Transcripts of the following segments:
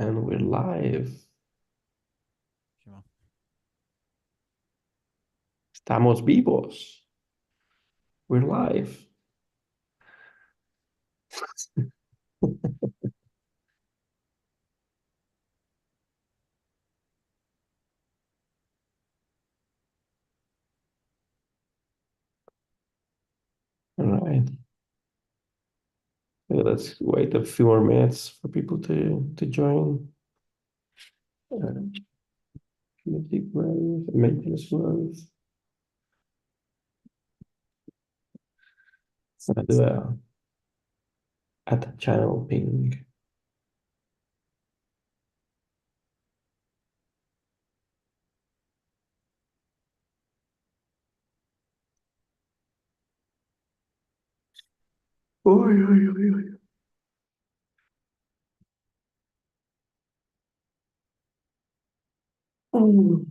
And we're live. Siema. Estamos vivos. We're live. All right. Let's wait a few more minutes for people to join. Community growth, maintenance growth. Do a at channel ping. Oi, oi, oi, oi. Mm.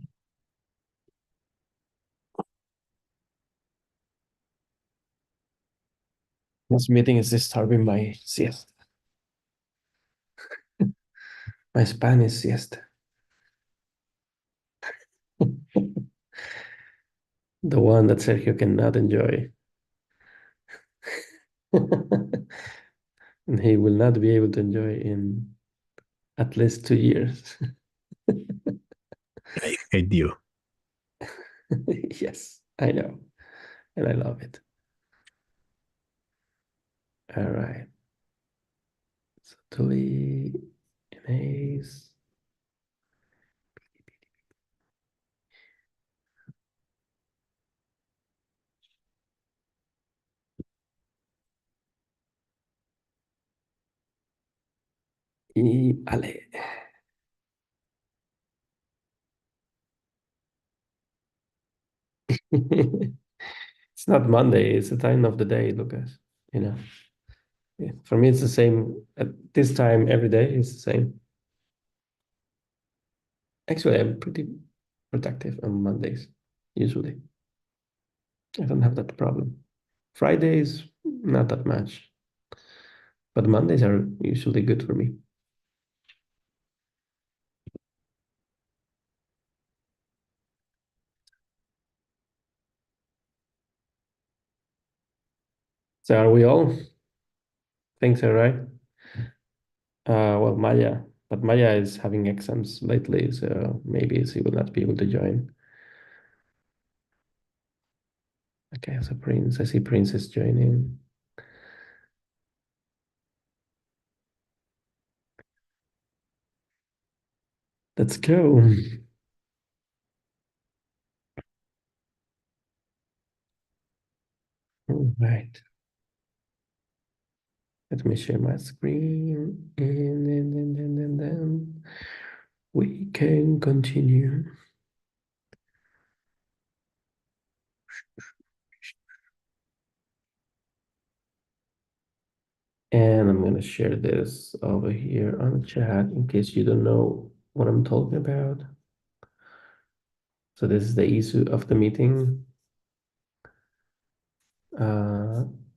This meeting is disturbing my siesta. My Spanish siesta. The one that Sergio cannot enjoy. And he will not be able to enjoy in at least 2 years. I hate you. Yes, I know. And I love it. All right. So Tully, Inaise. Y Ale. It's not Monday, it's the time of the day, Lucas. You know. Yeah. For me, it's the same at this time every day, it's the same. Actually, I'm pretty productive on Mondays, usually. I don't have that problem. Fridays, not that much. But Mondays are usually good for me. So are we all? Things are right. Well, Maya, but Maya is having exams lately, so maybe she will not be able to join. Okay, so Prince, I see Prince is joining. Let's go. All right. Let me share my screen, and then we can continue. And I'm going to share this over here on the chat in case you don't know what I'm talking about. So this is the issue of the meeting.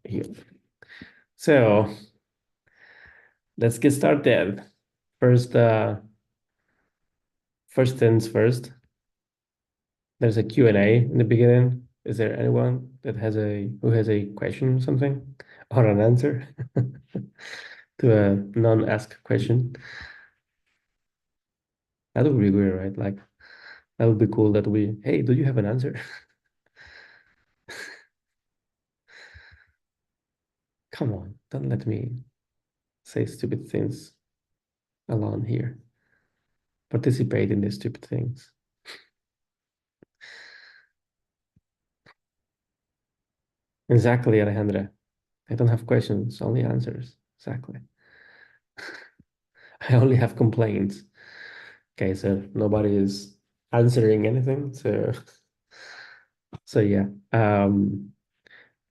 Here. So let's get started. First, first things first. There's a Q&A in the beginning. Is there anyone that has who has a question or something or an answer to a non-asked question? That would be weird, right? Like that would be cool that hey, do you have an answer? Come on, don't let me say stupid things alone here. Participate in these stupid things. Exactly, Alejandra. I don't have questions, only answers. Exactly. I only have complaints. Okay, so nobody is answering anything. So yeah.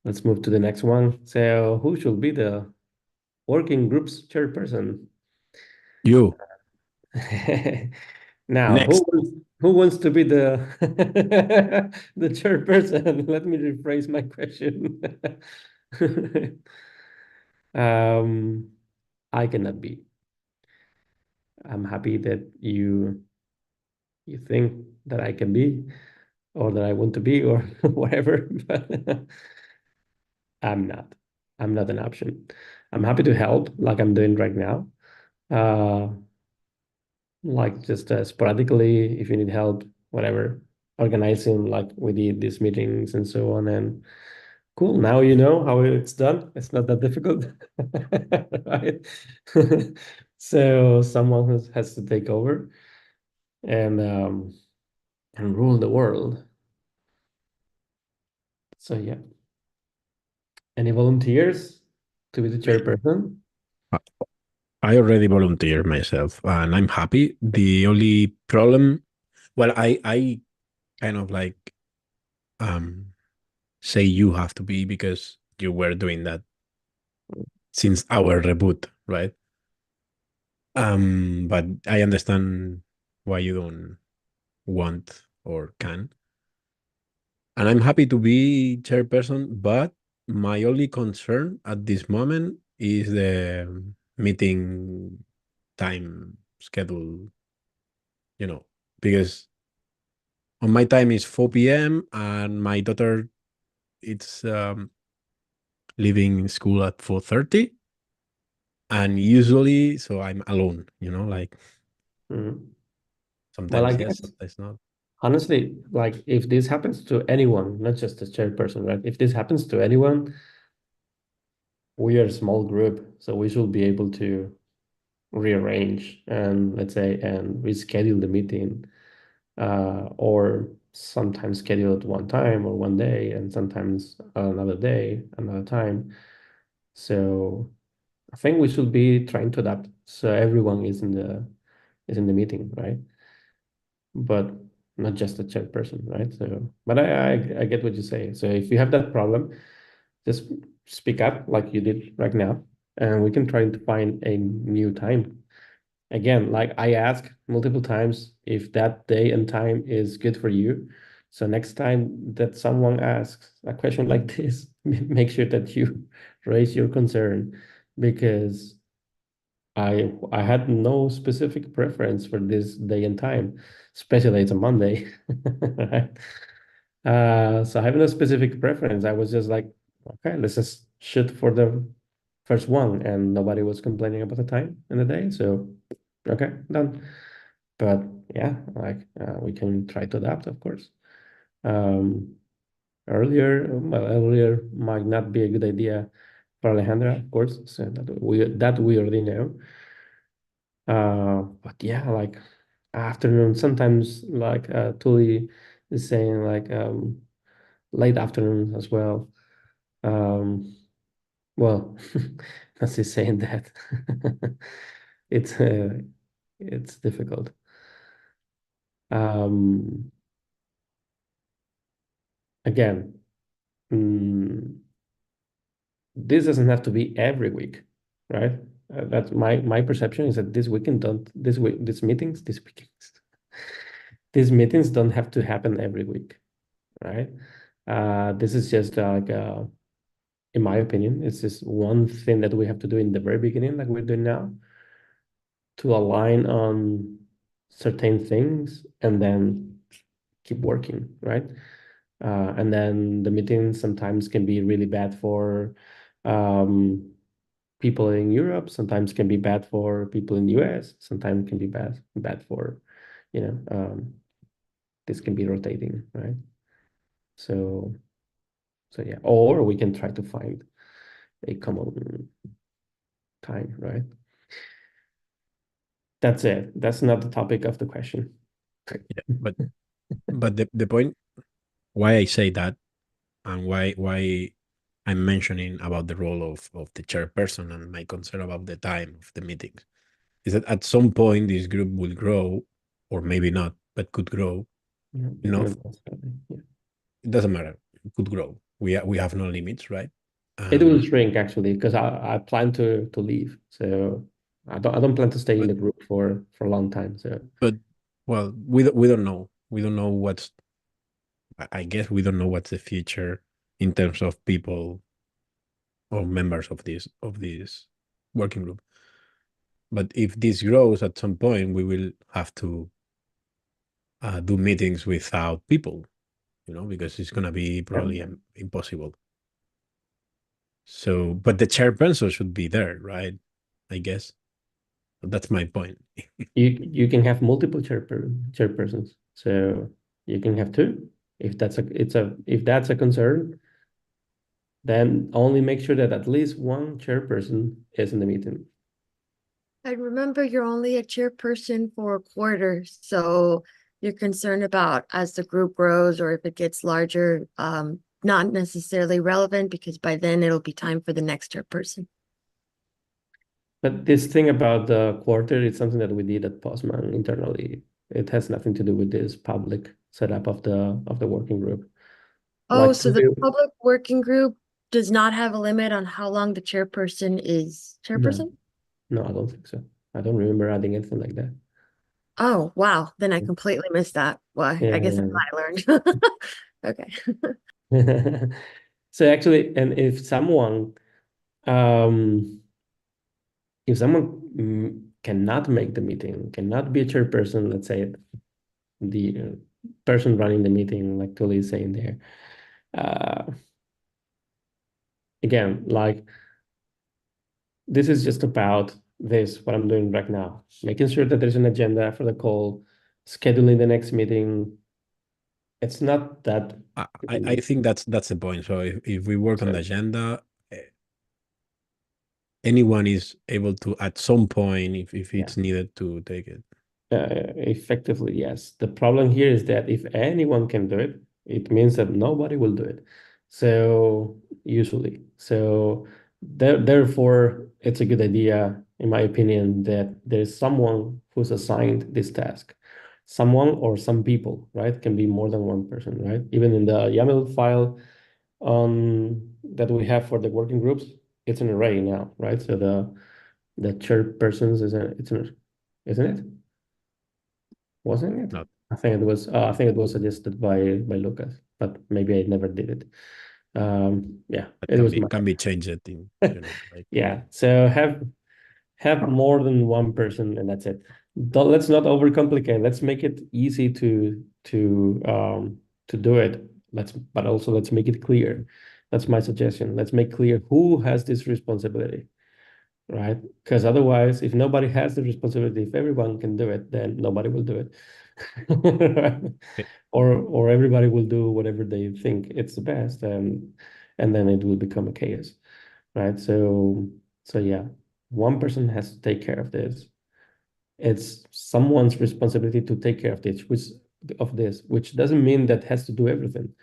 Let's move to the next one. So who should be the working group's chairperson? You. Now, Next. who wants to be the the chairperson? Let me rephrase my question. I cannot be. I'm happy that you think that I can be or that I want to be or whatever, but I'm not. I'm not an option. I'm happy to help like I'm doing right now. Uh, like just sporadically if you need help, whatever, organizing like we did these meetings and so on. And cool, now you know how it's done. It's not that difficult, right? So someone who has to take over and um, and rule the world. So yeah, any volunteers to be the chairperson? I I already volunteered myself and I'm happy. The only problem, well, I kind of like um say you have to be because you were doing that since our reboot, right? But I understand why you don't want or can. And I'm happy to be chairperson, but my only concern at this moment is the meeting time schedule, because on my time is 4 p.m. and my daughter it's leaving school at 4:30, and usually so I'm alone, like Mhm. Well, I sometimes yes, guess sometimes not. honestly, like if this happens to anyone, not just the chairperson, right? If this happens to anyone, we are a small group, so we should be able to rearrange and let's say and reschedule the meeting, or sometimes schedule it one time or one day, and sometimes another day, another time. So I think we should be trying to adapt so everyone is in the meeting, right? But not just the chairperson, right? So, but I get what you say. So if you have that problem, just speak up like you did right now, and we can try to find a new time. Again, like I ask multiple times if that day and time is good for you. So next time that someone asks a question like this, make sure that you raise your concern because I had no specific preference for this day and time, especially it's a Monday, right? So I have no specific preference. I was just like, okay, let's just shoot for the first one, and nobody was complaining about the time in the day. So okay, done. But yeah, like we can try to adapt, of course. Um, earlier might not be a good idea for Alejandra, of course. So that we already know. But yeah, like afternoon, sometimes like Tuli is saying like late afternoon as well. Um, well, as he's saying that, it's it's difficult. Um, again, mm, this doesn't have to be every week, right? That's my perception is that this weekend don't this week these meetings don't have to happen every week, right? This is just like in my opinion, it's just one thing that we have to do in the very beginning, like we're doing now, to align on certain things and then keep working, right? And then the meetings sometimes can be really bad for um, people in Europe, sometimes can be bad for people in the US, sometimes can be bad for, you know, this can be rotating, right? So yeah, or we can try to find a common time, right? That's it. That's not the topic of the question. Yeah, but the point why I say that and why I'm mentioning about the role of the chairperson and my concern about the time of the meetings is that at some point this group will grow, or maybe not, but could grow Yeah, enough. not necessarily. Yeah. It doesn't matter. It could grow. We have no limits, right? It will Um, shrink actually because I plan to leave. So I don't plan to stay in but the group for a long time. So but well, we don't know. We don't know what's. I guess we don't know what's the future in terms of people or members of this working group. but if this grows at some point, we will have to do meetings without people, because it's going to be probably impossible. So, but the chairperson should be there, right? I guess that's my point. You can have multiple chairpersons, so you can have two. If that's a concern, then only make sure that at least one chairperson is in the meeting. I remember you're only a chairperson for a quarter, so you're concerned about as the group grows or if it gets larger, not necessarily relevant because by then it'll be time for the next chairperson. But this thing about the quarter, it's something that we did at Postman internally. It has nothing to do with this public setup of the working group. Oh, Like so the public working group does not have a limit on how long the chairperson is chairperson? No, I don't think so. I don't remember adding anything like that. Oh, wow. Then I completely missed that. Well, I guess I'm glad I learned. Okay. So actually, and if someone cannot make the meeting, cannot be a chairperson, let's say the person running the meeting, like Tully is saying there, again, like this is just about what I'm doing right now, making sure that there's an agenda for the call, scheduling the next meeting. It's not that. I think that's the point. So if we work on the agenda, anyone is able to at some point, if it's needed, to take it. Effectively, yes. The problem here is that if anyone can do it, it means that nobody will do it. So usually, therefore, it's a good idea, in my opinion, that there's someone who's assigned this task. Someone or some people, right? Can be more than one person, right? Even in the YAML file that we have for the working groups, it's an array now, right? So the chairpersons isn't it? Wasn't it? No. I think it was. I think it was suggested by Lucas, but maybe I never did it. Yeah, it can be changed in, like. Yeah. So have more than one person, and that's it. Let's not overcomplicate. Let's make it easy to do it. But also let's make it clear. That's my suggestion. Let's make clear who has this responsibility, right? Because otherwise, if nobody has the responsibility, if everyone can do it, then nobody will do it. Or everybody will do whatever they think it's the best, and then it will become a chaos, right? So yeah, one person has to take care of this. It's someone's responsibility to take care of which doesn't mean that has to do everything.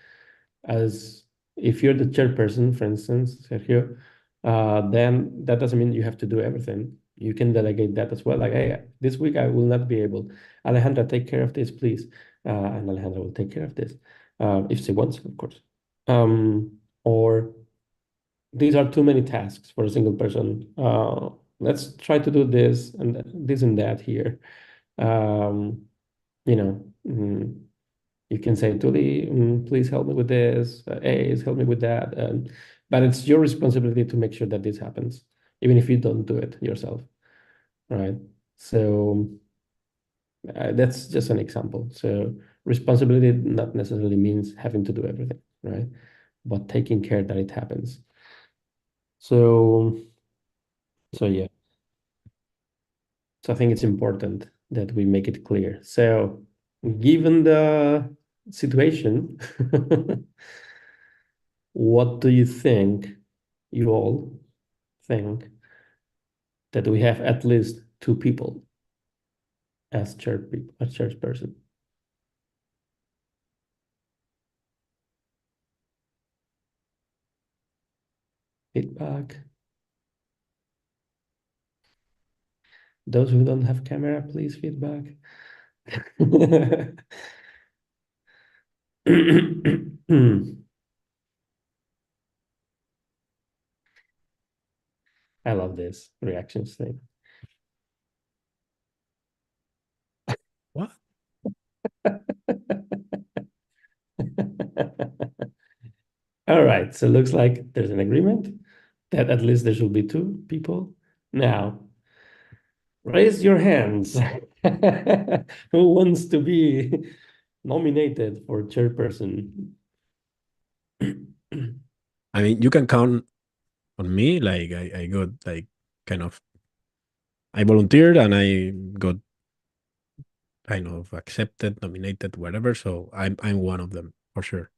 As if you're the chairperson, for instance, Sergio, then that doesn't mean you have to do everything. You can delegate that as well. Like, hey, this week I will not be able. Alejandra, take care of this, please. And Alejandra will take care of this, if she wants, of course. Or these are too many tasks for a single person. Let's try to do this and this and that here. You know, you can say, Tuli, please help me with this. Ace, help me with that. But it's your responsibility to make sure that this happens, even if you don't do it yourself, right? So that's just an example. So responsibility not necessarily means having to do everything, right? But taking care that it happens. So yeah. So I think it's important that we make it clear. So given the situation, what do you think, you all think, that we have at least two people as chairperson? Feedback. Those who don't have camera, please feedback. I love this reactions thing. What? All right, so it looks like there's an agreement that at least there should be two people. Now, Raise your hands. Who wants to be nominated for chairperson? I mean, you can count on me. Like I got like kind of, I volunteered and I got kind of accepted, nominated, whatever. So I'm one of them for sure.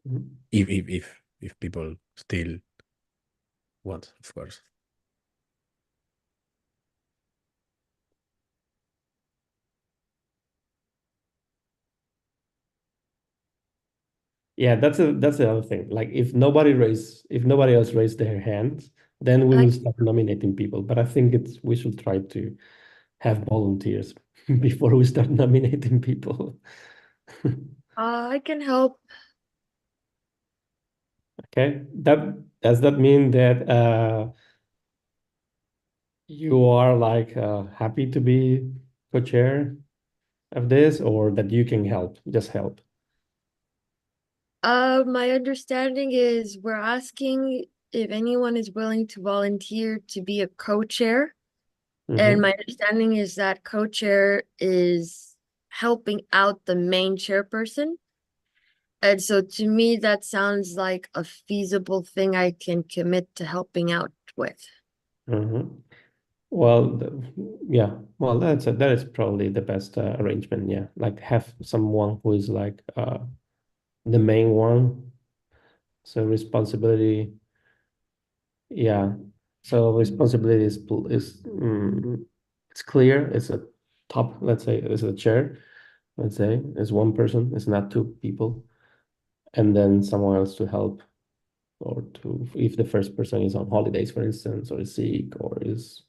Mhm. If people still want, of course. Yeah, that's the other thing. Like if nobody else raised their hands, then we I will start nominating people. But I think we should try to have volunteers before we start nominating people. I can help. Okay. Does that mean that you are like happy to be co-chair of this, or that you can help, just help? My understanding is we're asking if anyone is willing to volunteer to be a co-chair. And Mhm. my understanding is that co-chair is helping out the main chairperson. And so to me, that sounds like a feasible thing I can commit to helping out with. Mhm. Well, yeah. Well, that is probably the best arrangement. Yeah, like have someone who is like the main one. So responsibility, yeah. So responsibility it's clear. It's a top. Let's say it's a chair. Let's say it's one person. It's not two people, and then someone else to help, or to if the first person is on holidays, for instance, or is sick, or is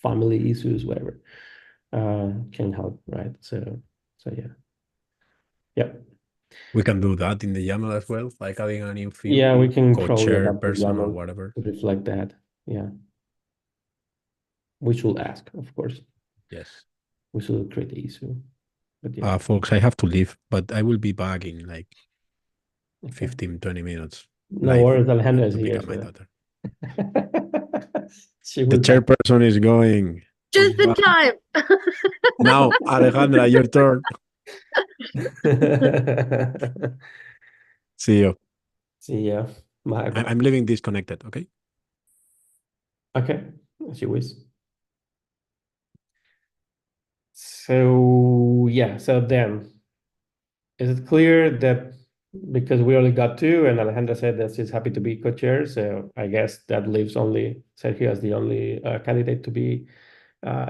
family issues, whatever. Can help, right? So yeah. Yep. We can do that in the YAML as well, like having a new Yeah, field, we can probably co-chair adapt the person or YAML whatever. to reflect that. Yeah. We should ask, of course. Yes. We should create the issue. But yeah. Folks, I have to leave, but I will be back in like Okay. 15, 20 minutes. No Live worries, Alejandra is to here. pick up my daughter. She The will back. chairperson is going. Just in Bye. time. Now, Alejandra, your turn. See you. See ya. Bye bye. I'm leaving disconnected, okay? Okay, as you wish. So yeah, so then is it clear that because we only got two and Alejandra said that she's happy to be co-chair, so I guess that leaves only Sergio as the only candidate to be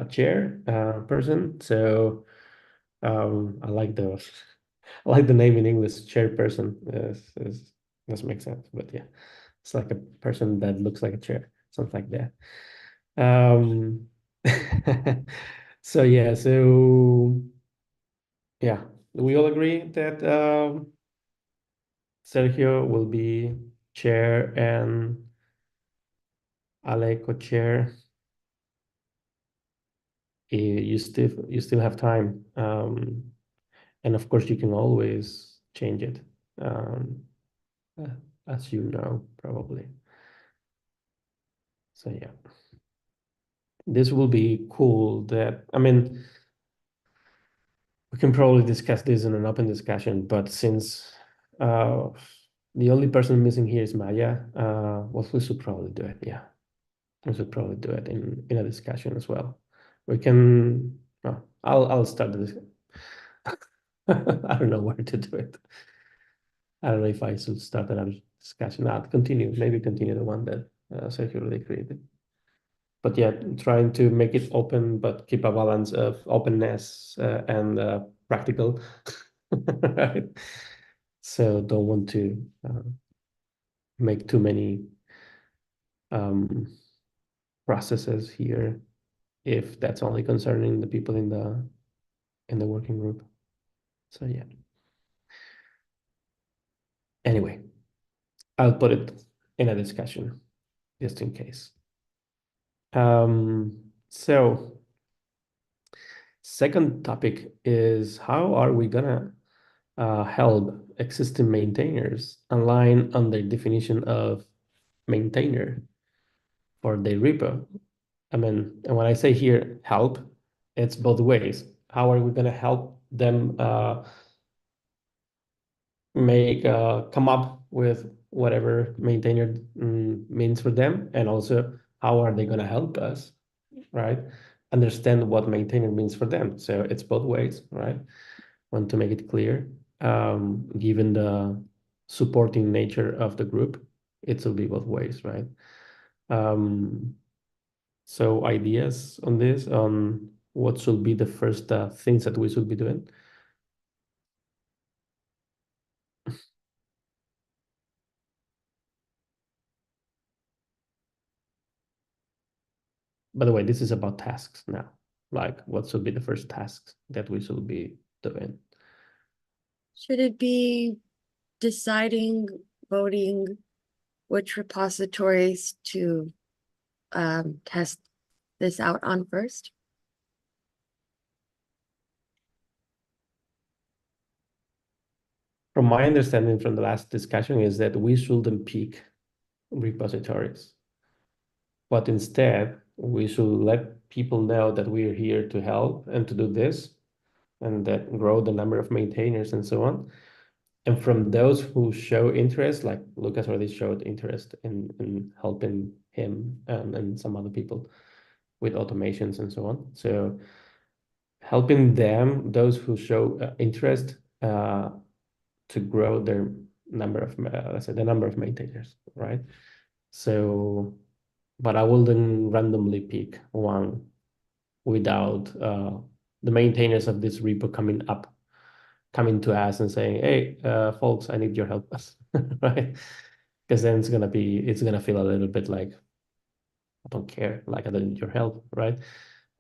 chair person. So I like the I like the name in English, chairperson. Doesn't make sense, but yeah, it's like a person that looks like a chair, something like that. Um, so yeah, so yeah, we all agree that Sergio will be chair and Ale co-chair. You still have time, and of course you can always change it, uh, as you know probably. So yeah, this will be cool. That I mean, we can probably discuss this in an open discussion, but since uh, the only person missing here is Maya, well, we should probably do it. Yeah, we should probably do it in a discussion as well. We can. I'll start this. I don't know where to do it. I don't know if I should start another discussion. Maybe continue the one that Sergio really created. But yeah, trying to make it open, but keep a balance of openness and practical. Right? So don't want to make too many um, processes here if that's only concerning the people in the working group. So yeah. Anyway, I'll put it in a discussion just in case. So second topic is how are we gonna help existing maintainers align on their definition of maintainer for their repo? I mean, and when I say here help, it's both ways. How are we going to help them come up with whatever maintainer means for them, and also how are they going to help us, right? Understand what maintainer means for them. So it's both ways, right? Want to make it clear. Given the supporting nature of the group, it will be both ways, right? So ideas on this, on what should be the first things that we should be doing. By the way, this is about tasks now. Like, what should be the first tasks that we should be doing? Should it be deciding, voting which repositories to test this out on first? From my understanding from the last discussion is that we shouldn't pick repositories, but instead we should let people know that we are here to help and to do this, and that grow the number of maintainers and so on. And from those who show interest, like Lucas already showed interest in helping him and some other people with automations and so on. So helping them, those who show interest to grow their number of, let's say the number of maintainers, right? So, but I wouldn't randomly pick one without the maintainers of this repo coming to us and saying, hey, folks, I need your help, right? Because then it's gonna feel a little bit like, I don't care, like I don't need your help, right?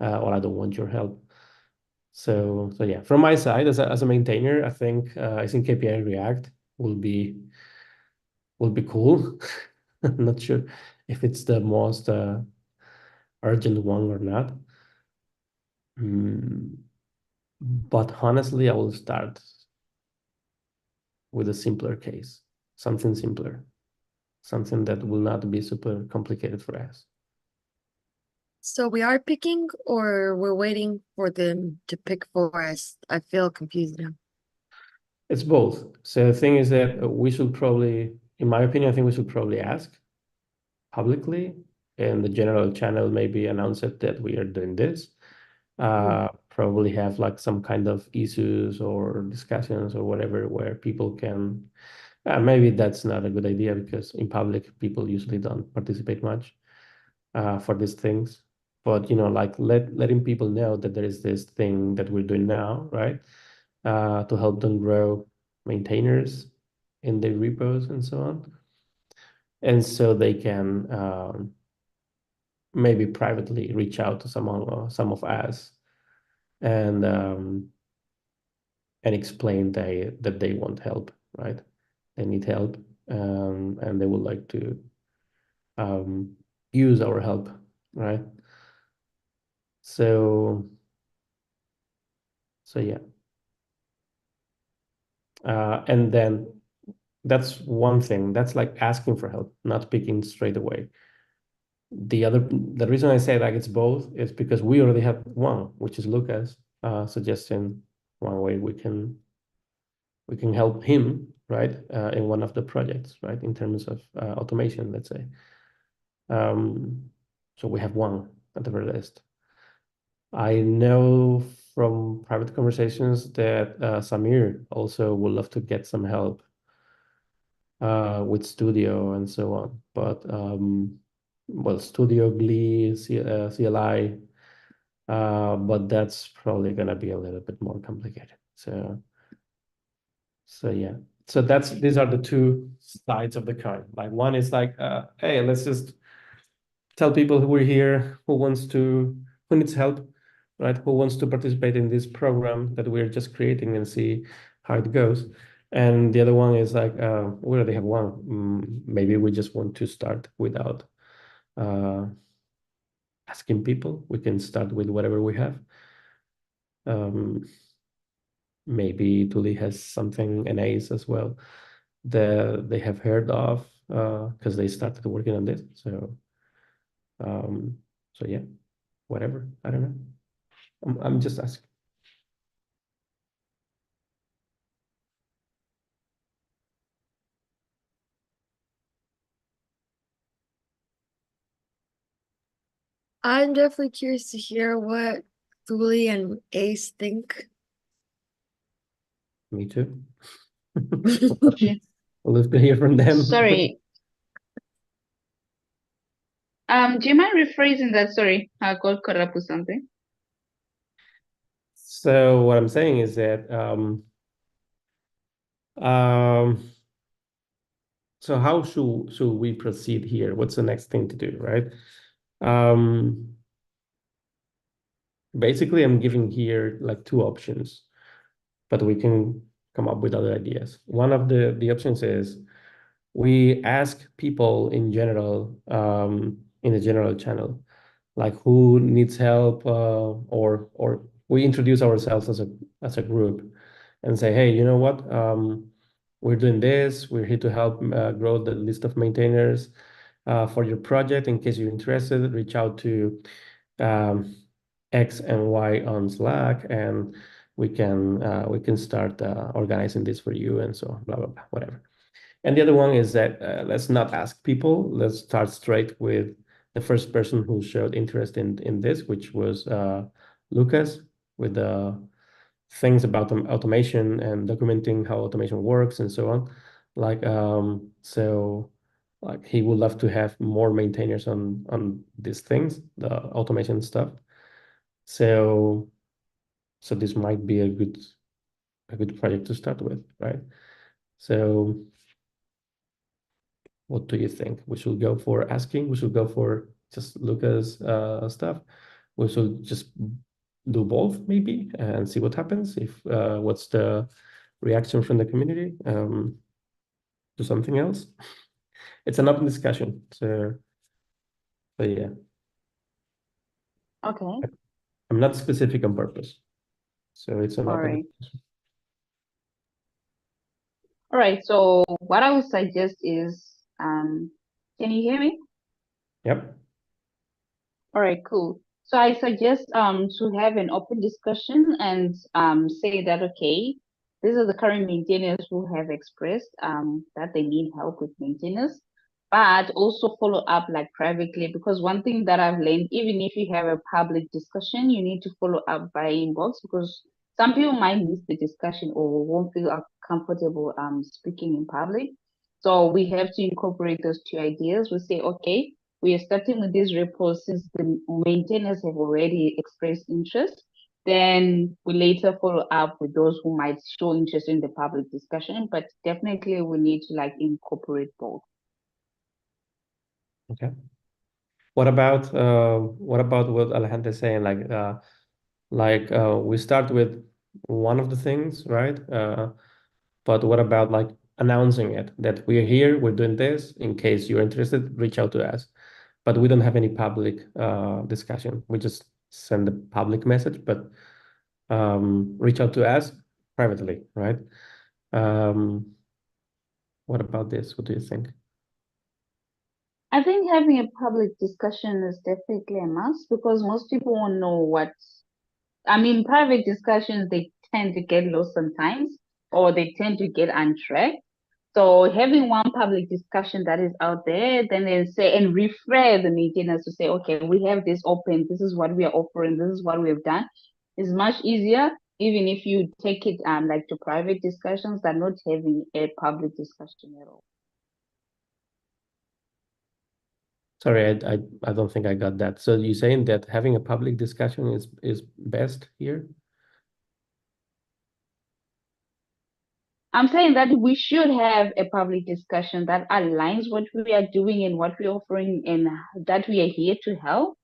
Or I don't want your help. So yeah, from my side as a maintainer, I think KPI React will be cool. I'm not sure if it's the most urgent one or not. But honestly, I will start with a simpler case, something simpler, something that will not be super complicated for us. So we are picking, or we're waiting for them to pick for us? I feel confused now. It's both. So the thing is that we should probably, in my opinion, I think we should probably ask publicly in the general channel, maybe announce it that we are doing this. Probably have like some kind of issues or discussions or whatever where people can, maybe that's not a good idea because in public people usually don't participate much for these things. But like letting people know that there is this thing that we're doing now, right? To help them grow maintainers in their repos and so on. And so they can maybe privately reach out to some of us and explain that they want help, right? They need help, and they would like to use our help, right? So yeah. And then that's one thing. That's like asking for help, not picking straight away. The reason I say like it's both is because we already have one, which is Lucas suggesting one way we can help him, right, in one of the projects, right, in terms of automation, let's say. So we have one at the very least. I know from private conversations that Samir also would love to get some help with Studio and so on. But well, Studio, Glee, CLI, but that's probably gonna be a little bit more complicated. So yeah. So these are the two sides of the coin. Like one is like, hey, let's just tell people who we're here, who needs help, right? Who wants to participate in this program that we're just creating and see how it goes. And the other one is like, we already have one. Maybe we just want to start without asking people. We can start with whatever we have. Maybe Tuli has something, an ACE as well, that they have heard of because they started working on this. So yeah. whatever. I don't know. I'm just asking. I'm definitely curious to hear what Thule and Ace think. Me too. Yeah. We'll love to hear from them. Sorry. Do you mind rephrasing that? Sorry, I got caught up with something. So what I'm saying is that so how should we proceed here? What's the next thing to do, right? Basically, I'm giving here like two options, but we can come up with other ideas. One of the options is we ask people in general, in the general channel, like who needs help, or we introduce ourselves as a group and say, hey, you know what? We're doing this. We're here to help grow the list of maintainers for your project. In case you're interested, reach out to um, X and Y on Slack, and we can start organizing this for you, and so blah blah blah, whatever. And the other one is that let's not ask people. Let's start straight with the first person who showed interest in this, which was Lucas, with the things about automation and documenting how automation works and so on. Like so, like he would love to have more maintainers on these things, the automation stuff. So this might be a good project to start with, right? So what do you think? We should go for asking? We should go for just Lucas stuff? We should just do both maybe and see what happens if what's the reaction from the community to something else. It's an open discussion. So yeah, Okay. I'm not specific on purpose. So it's an All open right. discussion. All right. So what I would suggest is, can you hear me? Yep. All right, cool. So I suggest to have an open discussion and say that okay, these are the current maintainers who have expressed that they need help with maintenance, but also follow up like privately, because one thing that I've learned, even if you have a public discussion, you need to follow up by inbox, because some people might miss the discussion or won't feel comfortable speaking in public. So we have to incorporate those two ideas. We say, okay, we are starting with these reports since the maintainers have already expressed interest. Then we later follow up with those who might show interest in the public discussion, but definitely we need to like incorporate both. Okay. What about what Alejandra is saying? Like we start with one of the things, right? But what about like announcing it that we're here, we're doing this. In case you're interested, reach out to us. But we don't have any public discussion. We just send the public message, but reach out to us privately, right? What about this? What do you think? I think having a public discussion is definitely a must, because most people won't know what, I mean, private discussions, they tend to get lost sometimes, or they tend to get untracked. So having one public discussion that is out there, then they say and refer the maintainers to say, okay, we have this open, this is what we are offering, this is what we have done, is much easier, even if you take it like to private discussions than not having a public discussion at all. Sorry, I don't think I got that. So you're saying that having a public discussion is best here? I'm saying that we should have a public discussion that aligns what we are doing and what we're offering, and that we are here to help.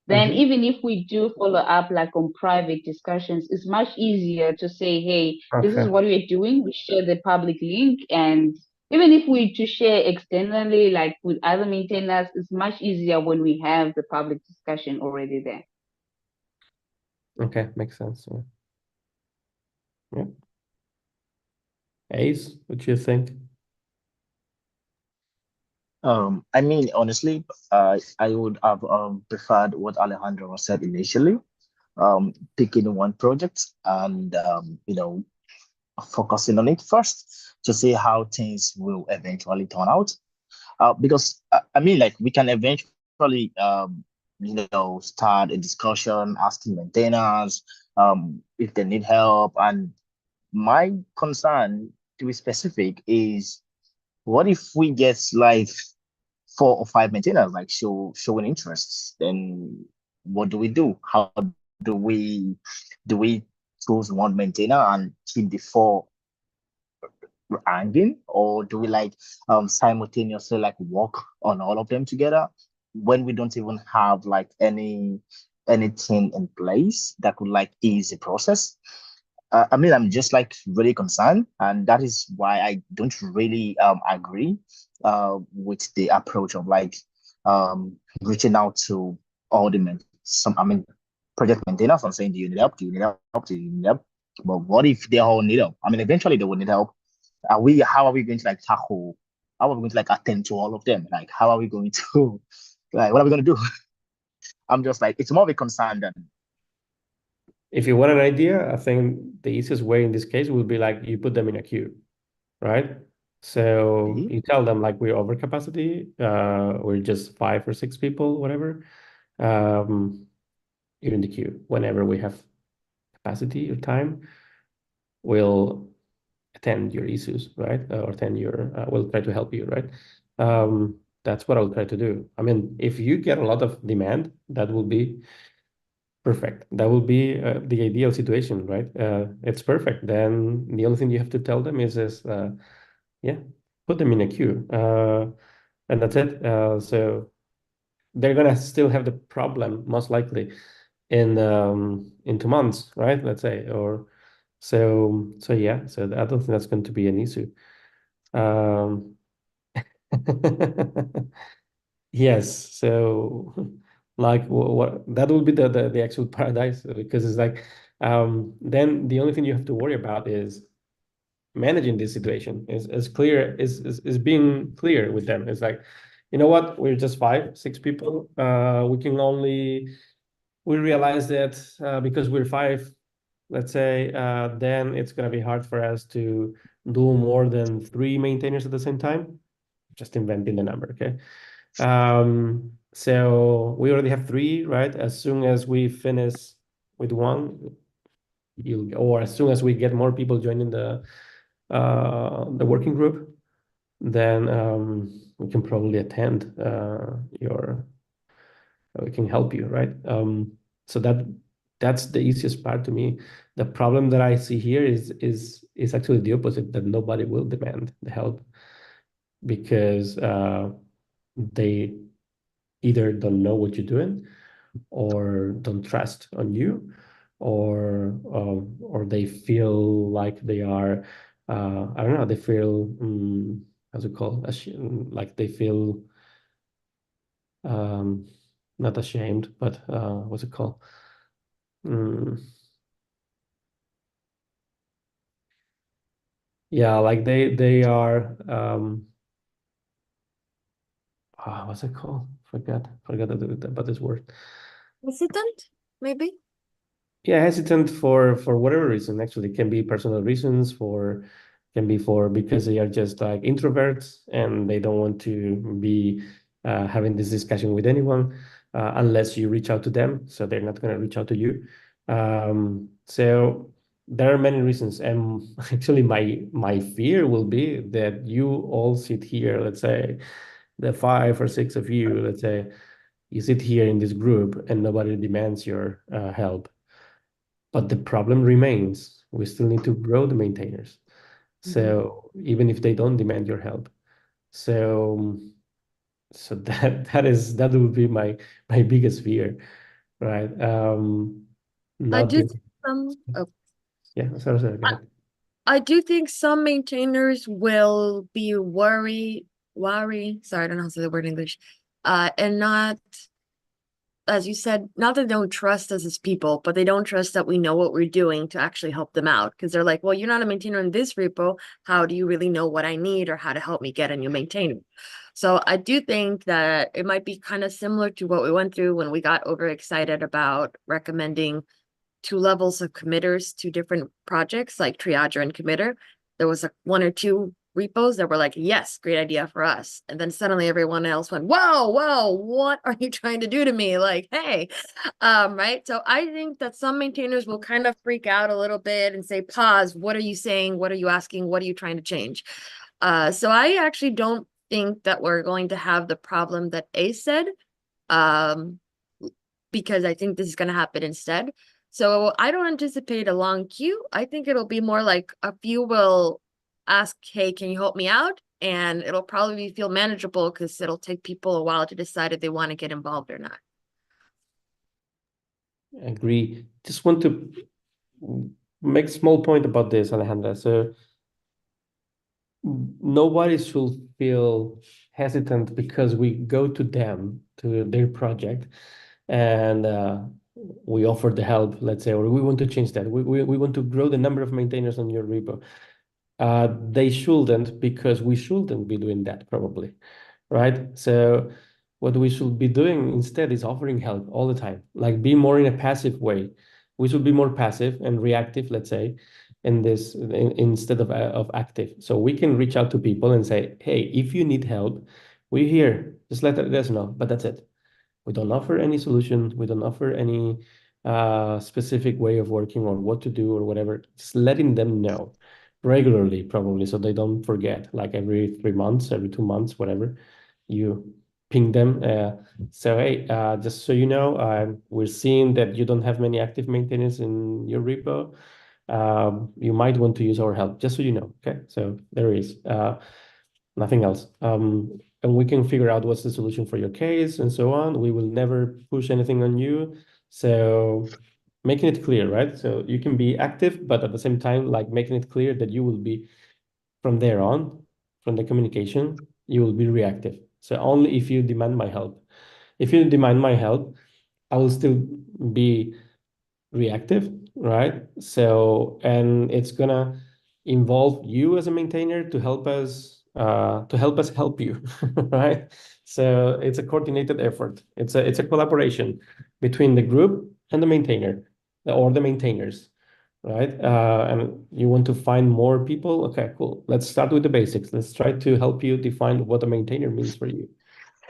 Then even if we do follow up like on private discussions, it's much easier to say, hey, this is Okay. what we're doing. We share the public link. And even if we to share externally, like with other maintainers, it's much easier when we have the public discussion already there. Okay, makes sense. Yeah. Yeah. Ace, what do you think? I mean, honestly, I would have preferred what Alejandro said initially, picking one project and focusing on it first to see how things will eventually turn out. Because I mean, like we can eventually start a discussion, asking maintainers if they need help. And my concern, to be specific, is what if we get like 4 or 5 maintainers like showing interests? Then what do we do? How do we do we choose one maintainer and keep the four hanging, or do we like simultaneously like work on all of them together when we don't even have like anything in place that could like ease the process? I mean, I'm just like really concerned, and that is why I don't really agree with the approach of like reaching out to all the project maintainers and saying, do you need help? Do you need help? Do you need help? But what if they all need help? I mean, eventually they will need help. How are we going to like tackle? How are we going to like attend to all of them? Like, how are we going to like what are we going to do? I'm just like, it's more of a concern than If you want an idea, I think the easiest way in this case would be like you put them in a queue, right? So you tell them like we're over capacity, we're just 5 or 6 people, whatever. You're in the queue. Whenever we have capacity or time, we'll attend your issues, right? Or attend your, we'll try to help you, right? That's what I'll try to do. I mean, if you get a lot of demand, that will be perfect. That will be the ideal situation, right? It's perfect. Then the only thing you have to tell them is yeah, put them in a queue. And that's it. So they're gonna still have the problem most likely in 2 months, right? Let's say, or so yeah. So I don't think that's going to be an issue. Yes. So like what that will be the actual paradise, because it's like then the only thing you have to worry about is managing this situation, is clear, is being clear with them. It's like, you know what, we're just 5, 6 people. We realize that because we're 5, let's say, then it's going to be hard for us to do more than 3 maintainers at the same time. Just inventing the number, okay? So we already have 3, right? As soon as we finish with one, or as soon as we get more people joining the working group, then we can probably attend we can help you, right? So that's the easiest part to me. The problem that I see here is actually the opposite, that nobody will demand the help because they either don't know what you're doing or don't trust on you, or they feel like they are I don't know, they feel how's it called, like they feel not ashamed, but what's it called? Yeah, like they are what's it called? Forgot about this word. Hesitant, maybe? Yeah, hesitant for whatever reason. Actually, it can be personal reasons, can be for because they are just like introverts and they don't want to be having this discussion with anyone unless you reach out to them. So they're not going to reach out to you. So there are many reasons, and actually, my fear will be that you all sit here. Let's say the 5 or 6 of you. Let's say you sit here in this group and nobody demands your help. But the problem remains. We still need to grow the maintainers. So even if they don't demand your help. So that would be my biggest fear, right? I Not do being, think sorry, go ahead. I do think some maintainers will be sorry, I don't know how to say the word in English, and not as you said, not that they don't trust us as people, but they don't trust that we know what we're doing to actually help them out. Because they're like, well, you're not a maintainer in this repo. How do you really know what I need or how to help me get a new maintainer? So I do think that it might be kind of similar to what we went through when we got overexcited about recommending 2 levels of committers to different projects like Triager and Committer. There was 1 or 2 repos that were like, yes, great idea for us. And then suddenly everyone else went, whoa, what are you trying to do to me? Like, hey, right? So I think that some maintainers will kind of freak out a little bit and say, pause, what are you saying? What are you asking? What are you trying to change? So I actually don't think that we're going to have the problem that Ace said, because I think this is going to happen instead. So I don't anticipate a long queue. I think it'll be more like a few will ask, hey, can you help me out? And it'll probably feel manageable because it'll take people a while to decide if they want to get involved or not. Agree. Just want to make a small point about this, Alejandra. So nobody should feel hesitant because we go to them, to their project, and we offer the help, let's say, or we want to change that. We want to grow the number of maintainers on your repo. They shouldn't, because we shouldn't be doing that probably, right? So what we should be doing instead is offering help all the time, like be more in a passive way. We should be more passive and reactive, let's say, in this instead of active. So we can reach out to people and say, hey, if you need help, we're here. Just let us know. But that's it. We don't offer any solution. We don't offer any specific way of working or what to do or whatever. Just letting them know regularly, probably, so they don't forget, like every 3 months, every 2 months, whatever, you ping them. So, hey, just so you know, we're seeing that you don't have many active maintenance in your repo. You might want to use our help, just so you know. Okay, so there is nothing else. And we can figure out what's the solution for your case and so on. We will never push anything on you. So making it clear, right? So you can be active, but at the same time, like making it clear that you will be from there on, from the communication, you will be reactive. So only if you demand my help. If you demand my help, I will still be reactive, right? So, and it's gonna involve you as a maintainer to help us help you, right? So it's a coordinated effort. It's a collaboration between the group and the maintainer or the maintainers, right? And you want to find more people. Okay, cool. Let's start with the basics. Let's try to help you define what a maintainer means for you,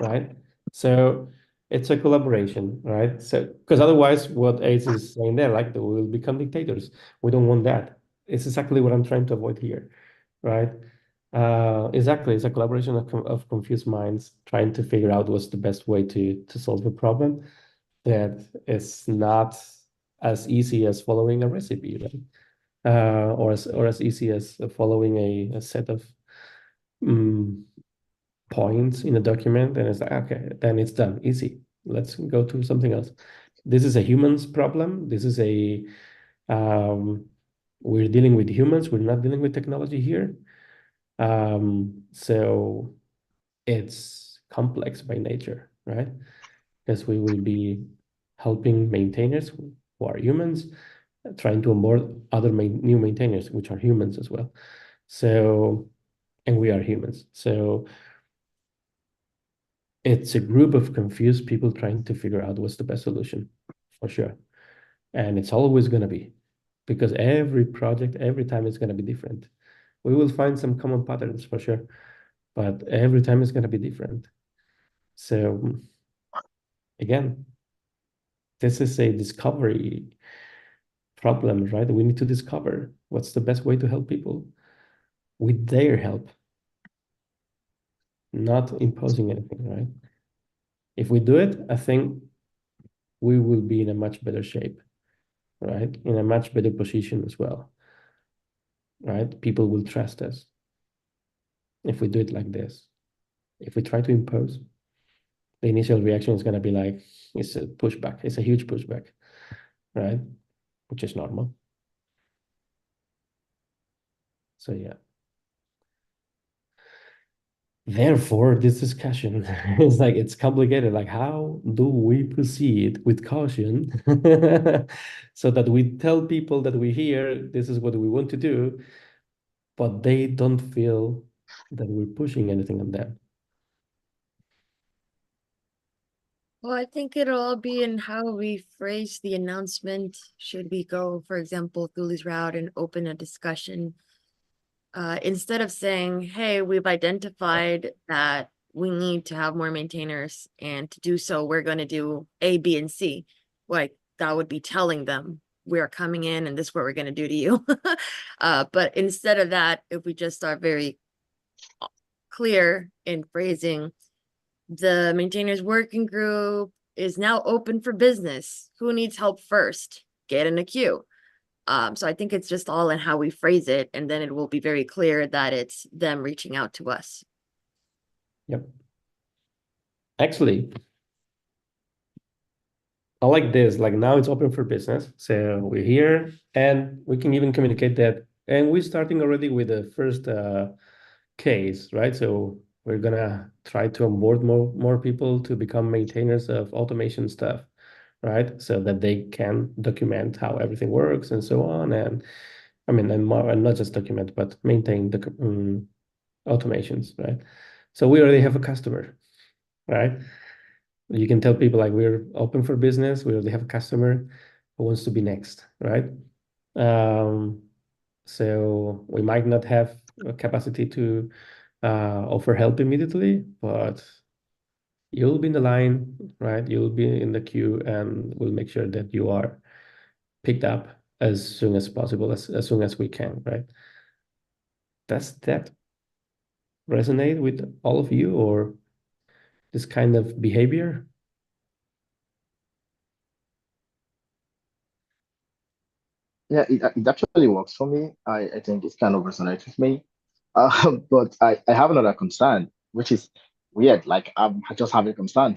right? So it's a collaboration, right? So because otherwise, what Ace is saying there, like we will become dictators. We don't want that. It's exactly what I'm trying to avoid here, right? Exactly. It's a collaboration of confused minds trying to figure out what's the best way to solve a problem that is not as easy as following a recipe, right? Or as easy as following a set of points in a document, and it's like, okay, then it's done, easy. Let's go to something else. This is a humans problem. This is we're dealing with humans. We're not dealing with technology here. So it's complex by nature, right? Because we will be helping maintainers who are humans, trying to onboard other new maintainers, which are humans as well. So, and we are humans. So it's a group of confused people trying to figure out what's the best solution, for sure. And it's always going to be, because every project, every time it's going to be different. We will find some common patterns for sure, but every time it's going to be different. So again, this is a discovery problem, right? We need to discover what's the best way to help people with their help, not imposing anything, right? If we do it, I think we will be in a much better shape, right? In a much better position as well, right? People will trust us if we do it like this. If we try to impose, the initial reaction is going to be like, it's a pushback. It's a huge pushback, right? Which is normal. So yeah. therefore, this discussion is like it's complicated. Like, how do we proceed with caution so that we tell people that we hear this is what we want to do, but they don't feel that we're pushing anything on them? Well, I think it'll all be in how we phrase the announcement. Should we go, for example, through this route and open a discussion? Instead of saying, hey, we've identified that we need to have more maintainers, and to do so, we're going to do A, B, and C. Like, that would be telling them we're coming in and this is what we're going to do to you. But instead of that, if we just are very clear in phrasing, the maintainers working group is now open for business. Who needs help first? Get in a queue. So I think it's just all in how we phrase it, and then it will be very clear that it's them reaching out to us. Yep. Actually, I like this. Like now it's open for business. So we're here and we can even communicate that. And we're starting already with the first case, right? So we're gonna try to onboard more people to become maintainers of automation stuff, right? So that they can document how everything works and so on. And I mean, and not just document, but maintain the automations, right? So we already have a customer, right? You can tell people like we're open for business. We already have a customer who wants to be next, right? So we might not have a capacity to offer help immediately, but you'll be in the line, right? You'll be in the queue, and we'll make sure that you are picked up as soon as possible, as soon as we can, right? Does that resonate with all of you, or this kind of behavior? Yeah, it actually works for me. I think it kind of resonates with me. But I have another concern, which is weird. Like I just have a concern.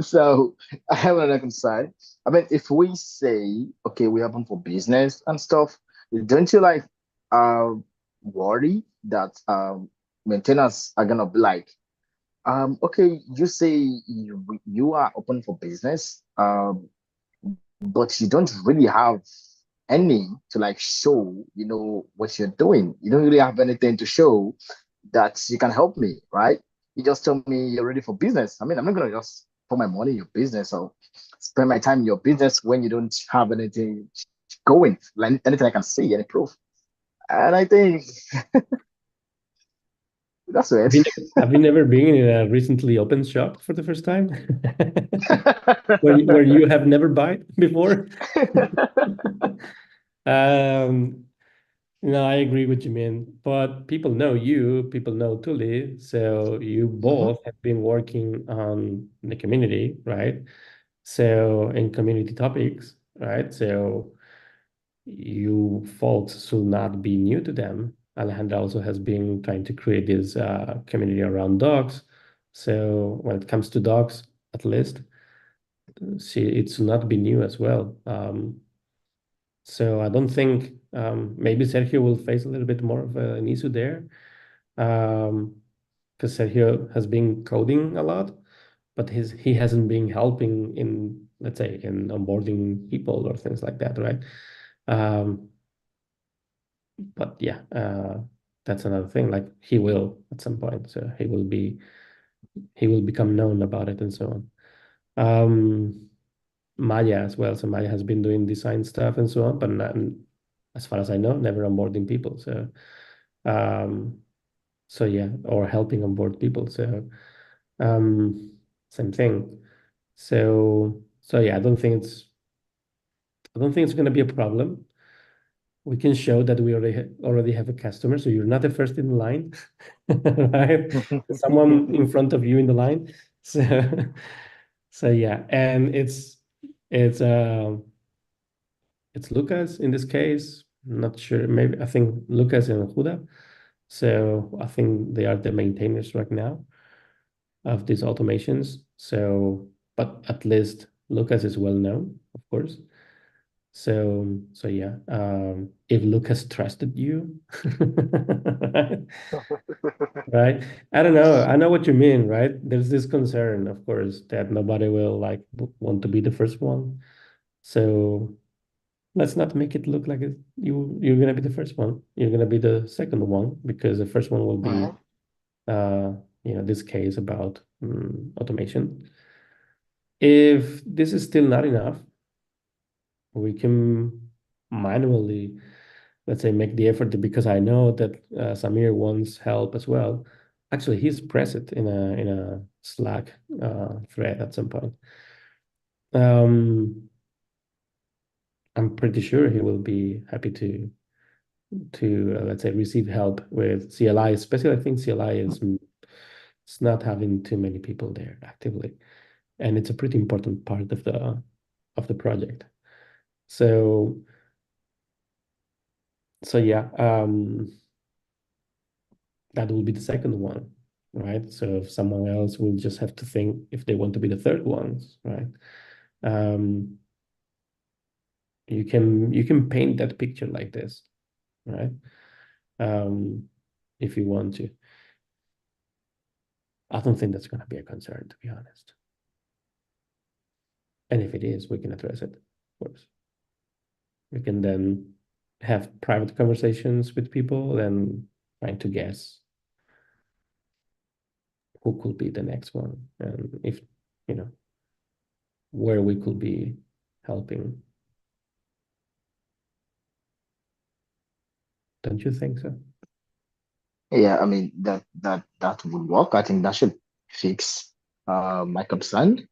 So I have another concern. I mean, if we say, okay, we open for business and stuff, don't you like uh worry that maintainers are gonna be like, okay, you say you are open for business, but you don't really have any to like show, what you're doing. You don't really have anything to show that you can help me, right? You just tell me you're ready for business. I mean, I'm not gonna just put my money in your business or spend my time in your business when you don't have anything going, like anything I can see, any proof. And I think that's Have it. you, have you never been in a recently opened shop for the first time? Where you have never bought before? Um, no, I agree with you, man. But people know you, people know Tuli, so you Mhm. both have been working on the community, right? So in community topics, right? So you folks should not be new to them. Alejandra also has been trying to create this community around dogs. So when it comes to dogs, at least, it's not be new as well. So I don't think maybe Sergio will face a little bit more of an issue there, because Sergio has been coding a lot, but he hasn't been helping in, let's say, in onboarding people or things like that, right? But yeah, that's another thing. Like he will at some point, so he will become known about it and so on. Maya as well. So Maya has been doing design stuff and so on, but not, as far as I know, never onboarding people. Um, so yeah, or helping onboard people. So same thing. So yeah, I don't think it's going to be a problem. We can show that we already have a customer, so you're not the first in line, right? Someone in front of you in the line. So so yeah, and it's it's Lucas in this case. Not sure. Maybe I think Lucas and Huda. So I think they are the maintainers right now of these automations. So, but at least Lucas is well known, of course. So yeah, if Lucas trusted you, right? I don't know. I know what you mean, right? There's this concern, of course, that nobody will like want to be the first one. So let's not make it look like you're gonna be the first one. You're gonna be the second one because the first one will be this case about automation. If this is still not enough, we can manually, let's say, make the effort because I know that Samir wants help as well. Actually, he's present in a Slack thread at some point. I'm pretty sure he will be happy to let's say receive help with CLI, especially I think CLI is it's not having too many people there actively, and it's a pretty important part of the project. So yeah, that will be the second one, right? So if someone else will just have to think if they want to be the third ones, right? You can paint that picture like this, right? If you want to. I don't think that's going to be a concern, to be honest. And if it is, we can address it, of course. We can then have private conversations with people and trying to guess who could be the next one and if, where we could be helping. Don't you think so? Yeah, I mean that would work. I think that should fix my concern.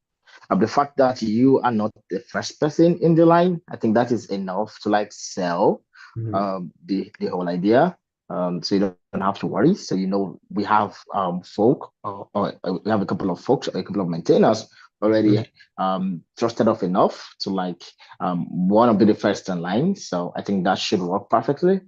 The fact that you are not the first person in the line, I think that is enough to like sell the whole idea. So you don't have to worry. So we have folk or we have a couple of folks, a couple of maintainers already trusted off enough to like want to be the first in line. So I think that should work perfectly.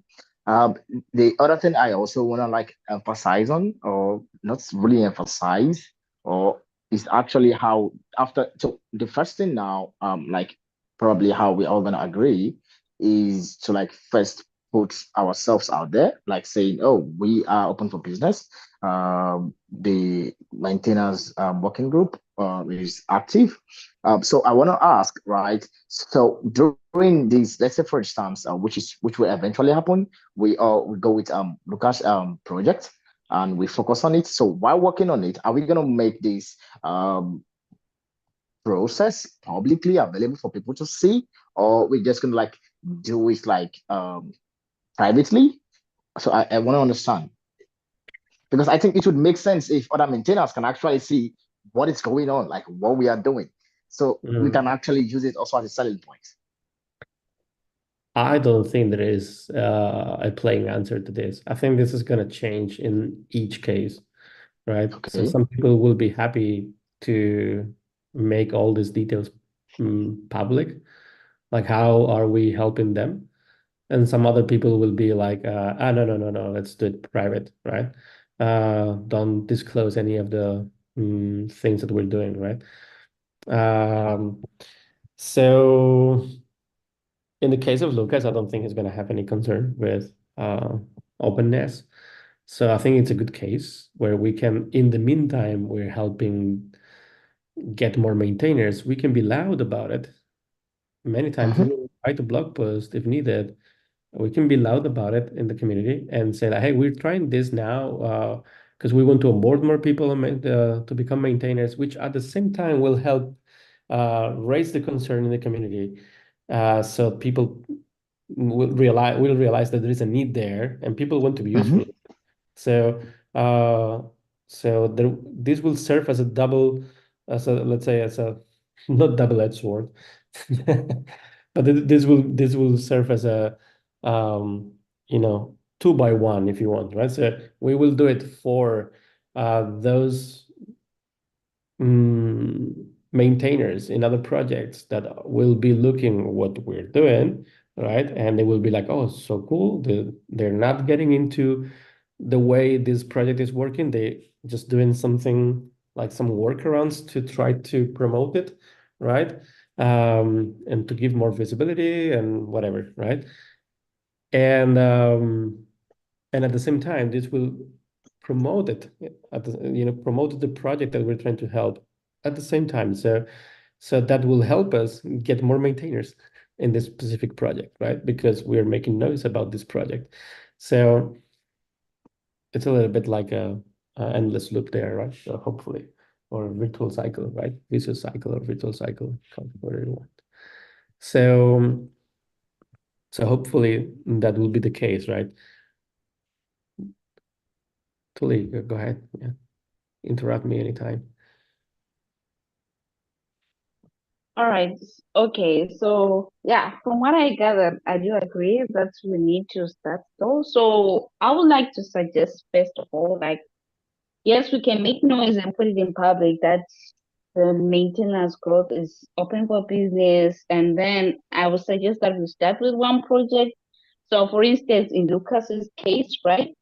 Um, the other thing I also want to like emphasize on, or not really emphasize, or is actually how after so the first thing now, like probably how we all gonna agree is to like first put ourselves out there, like saying, oh, we are open for business. The maintenance working group is active. So I want to ask, right? So during this, let's say for instance, which will eventually happen, we go with Lucas project and we focus on it. So while working on it, are we gonna make this process publicly available for people to see, or we just gonna like do it like privately? So I want to understand because I think it would make sense if other maintainers can actually see what is going on, like what we are doing, so we can actually use it also as a selling point. I don't think there is a plain answer to this. I think this is going to change in each case, right? So Okay. some people will be happy to make all these details public, like how are we helping them? And some other people will be like, no, let's do it private, right? Don't disclose any of the things that we're doing, right? So in the case of Lucas, I don't think he's going to have any concern with openness. So I think it's a good case where we can, in the meantime, we're helping get more maintainers. We can be loud about it. Many times we will write a blog post if needed. We can be loud about it in the community and say that, hey, we're trying this now because we want to onboard more people to become maintainers, which at the same time will help raise the concern in the community. So people will realize that there is a need there and people want to be useful. So this will serve as a let's say as a not double-edged sword, but this will serve as a 2 by 1 if you want, right? So we will do it for those maintainers in other projects that will be looking what we're doing, right? And they will be like, oh, so cool. They're not getting into the way this project is working. They just doing something like some workarounds to try to promote it, right? and to give more visibility and whatever, right? And at the same time, this will promote it promote the project that we're trying to help at the same time. So that will help us get more maintainers in this specific project, right? Because we're making noise about this project. So it's a little bit like a endless loop there, right? So hopefully, or a virtual cycle, right? Vicious cycle or virtual cycle, call it whatever you want. So hopefully that will be the case, right? Totally, go ahead. Yeah, interrupt me anytime. All right. Okay. So yeah, from what I gathered, I do agree that we need to start though. So I would like to suggest first of all, like, yes, we can make noise and put it in public that the maintenance growth is open for business. And then I would suggest that we start with one project. So for instance, in Lucas's case, right?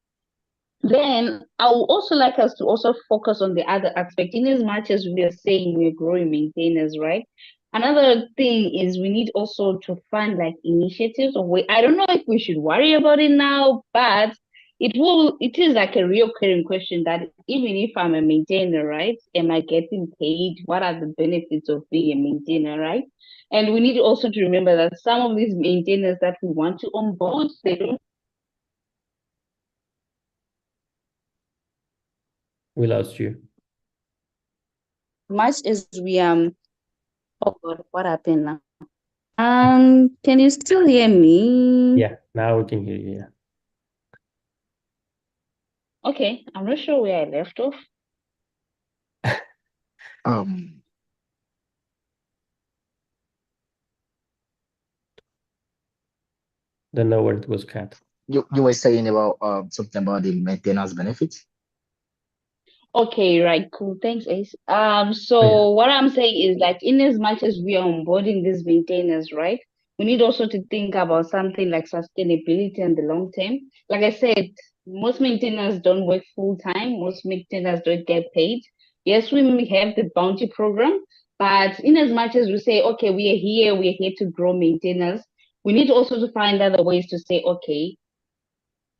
Then I would also like us to also focus on the other aspect. In as much as we are saying we're growing maintainers, right? Another thing is we need also to fund like initiatives or I don't know if we should worry about it now, but it is like a recurring question that even if I'm a maintainer, right? Am I getting paid? What are the benefits of being a maintainer, right? And we need also to remember that some of these maintainers that we want to onboard, they don't We lost you. much as we oh God, what happened now? Can you still hear me? Yeah, now we can hear you. Yeah. Okay, I'm not sure where I left off. Um, Don't know where it was cut. you were saying about something about the maintenance benefits. Okay, right, cool. Thanks, Ace. Oh, yeah. So what I'm saying is like in as much as we are onboarding these maintainers, right? We need also to think about something like sustainability in the long term. Like I said, most maintainers don't work full time, most maintainers don't get paid. Yes, we may have the bounty program, but in as much as we say, okay, we are here to grow maintainers, we need also to find other ways to say, okay,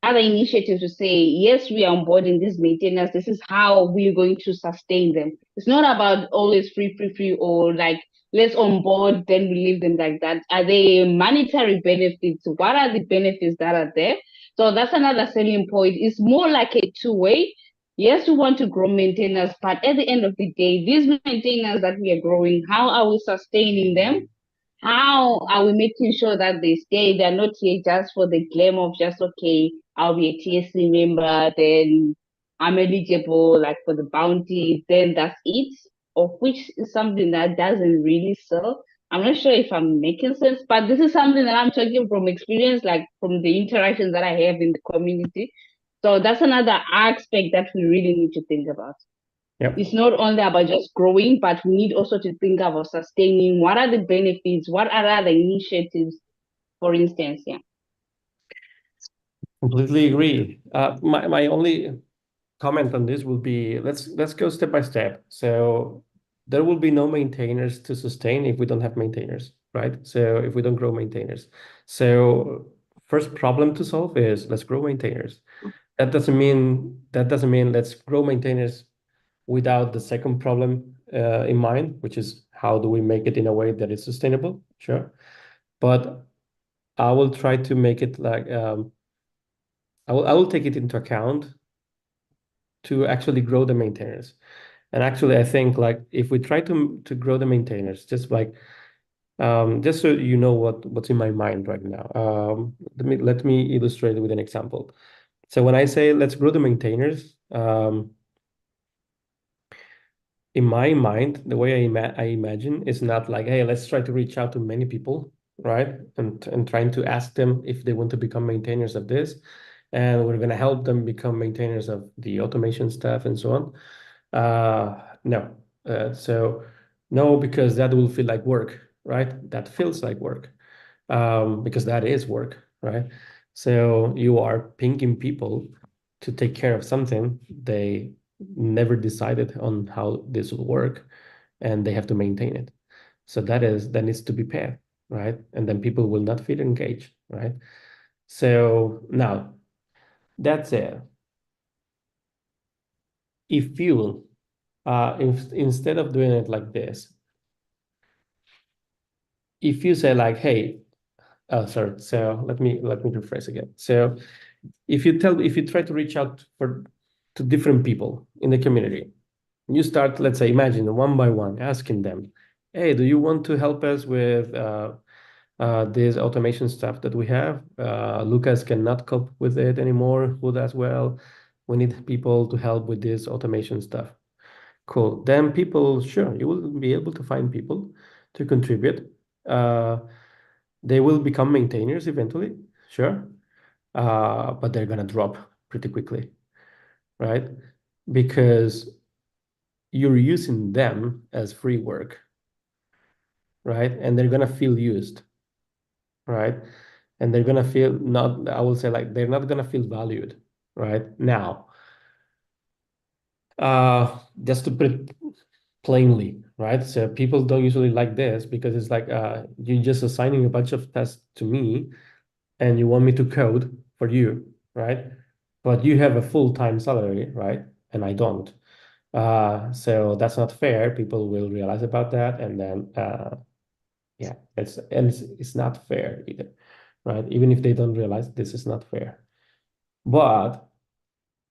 other initiatives to say, yes, we are onboarding these maintainers. This is how we're going to sustain them. It's not about always free, or like, let's onboard, then we leave them like that. Are they monetary benefits? What are the benefits that are there? So that's another selling point. It's more like a two-way. Yes, we want to grow maintainers, but at the end of the day, these maintainers that we are growing, how are we sustaining them? How are we making sure that they stay? They're not here just for the claim of just, okay, I'll be a TSC member, then I'm eligible like for the bounty, then that's it, of which is something that doesn't really sell. I'm not sure if I'm making sense, but this is something that I'm talking from experience, like from the interactions that I have in the community. So that's another aspect that we really need to think about. Yep. It's not only about just growing, but we need also to think about sustaining. What are the benefits? What are other initiatives, for instance? Yeah. Completely agree. My only comment on this will be let's go step by step. So there will be no maintainers to sustain if we don't have maintainers, right? So if we don't grow maintainers. So first problem to solve is let's grow maintainers. That doesn't mean let's grow maintainers without the second problem in mind, which is how do we make it in a way that is sustainable? Sure. But I will try to make it like I will take it into account to actually grow the maintainers. And actually, I think like if we try to grow the maintainers, just so you know what's in my mind right now. Let me illustrate it with an example. So when I say let's grow the maintainers, in my mind, the way I imagine is not like, hey, let's try to reach out to many people, right? And trying to ask them if they want to become maintainers of this, and we're gonna help them become maintainers of the automation stuff and so on. No. So no, because that will feel like work, right? That feels like work, because that is work, right? So you are pinging people to take care of something they never decided on how this will work, and they have to maintain it. So that needs to be paid, right? And then people will not feel engaged, right? So now that's it. If you instead of doing it like this, if you say like, hey, oh, sorry. So let me rephrase again. So if you try to reach out to different people in the community, you start, let's say, imagine one by one, asking them, hey, do you want to help us with this automation stuff that we have? Lucas cannot cope with it anymore. Who does well? We need people to help with this automation stuff. Cool. Then people, sure, you will be able to find people to contribute. They will become maintainers eventually, sure. But they're gonna drop pretty quickly, right? Because you're using them as free work, right? And they're gonna feel used, right? And they're gonna feel not, I will say like they're not gonna feel valued, right? Now, just to put it plainly, right? So people don't usually like this because it's like you're just assigning a bunch of tasks to me and you want me to code for you, right? But you have a full-time salary, right? And I don't. So that's not fair. People will realize about that, and then yeah, it's not fair either, right? Even if they don't realize this is not fair. But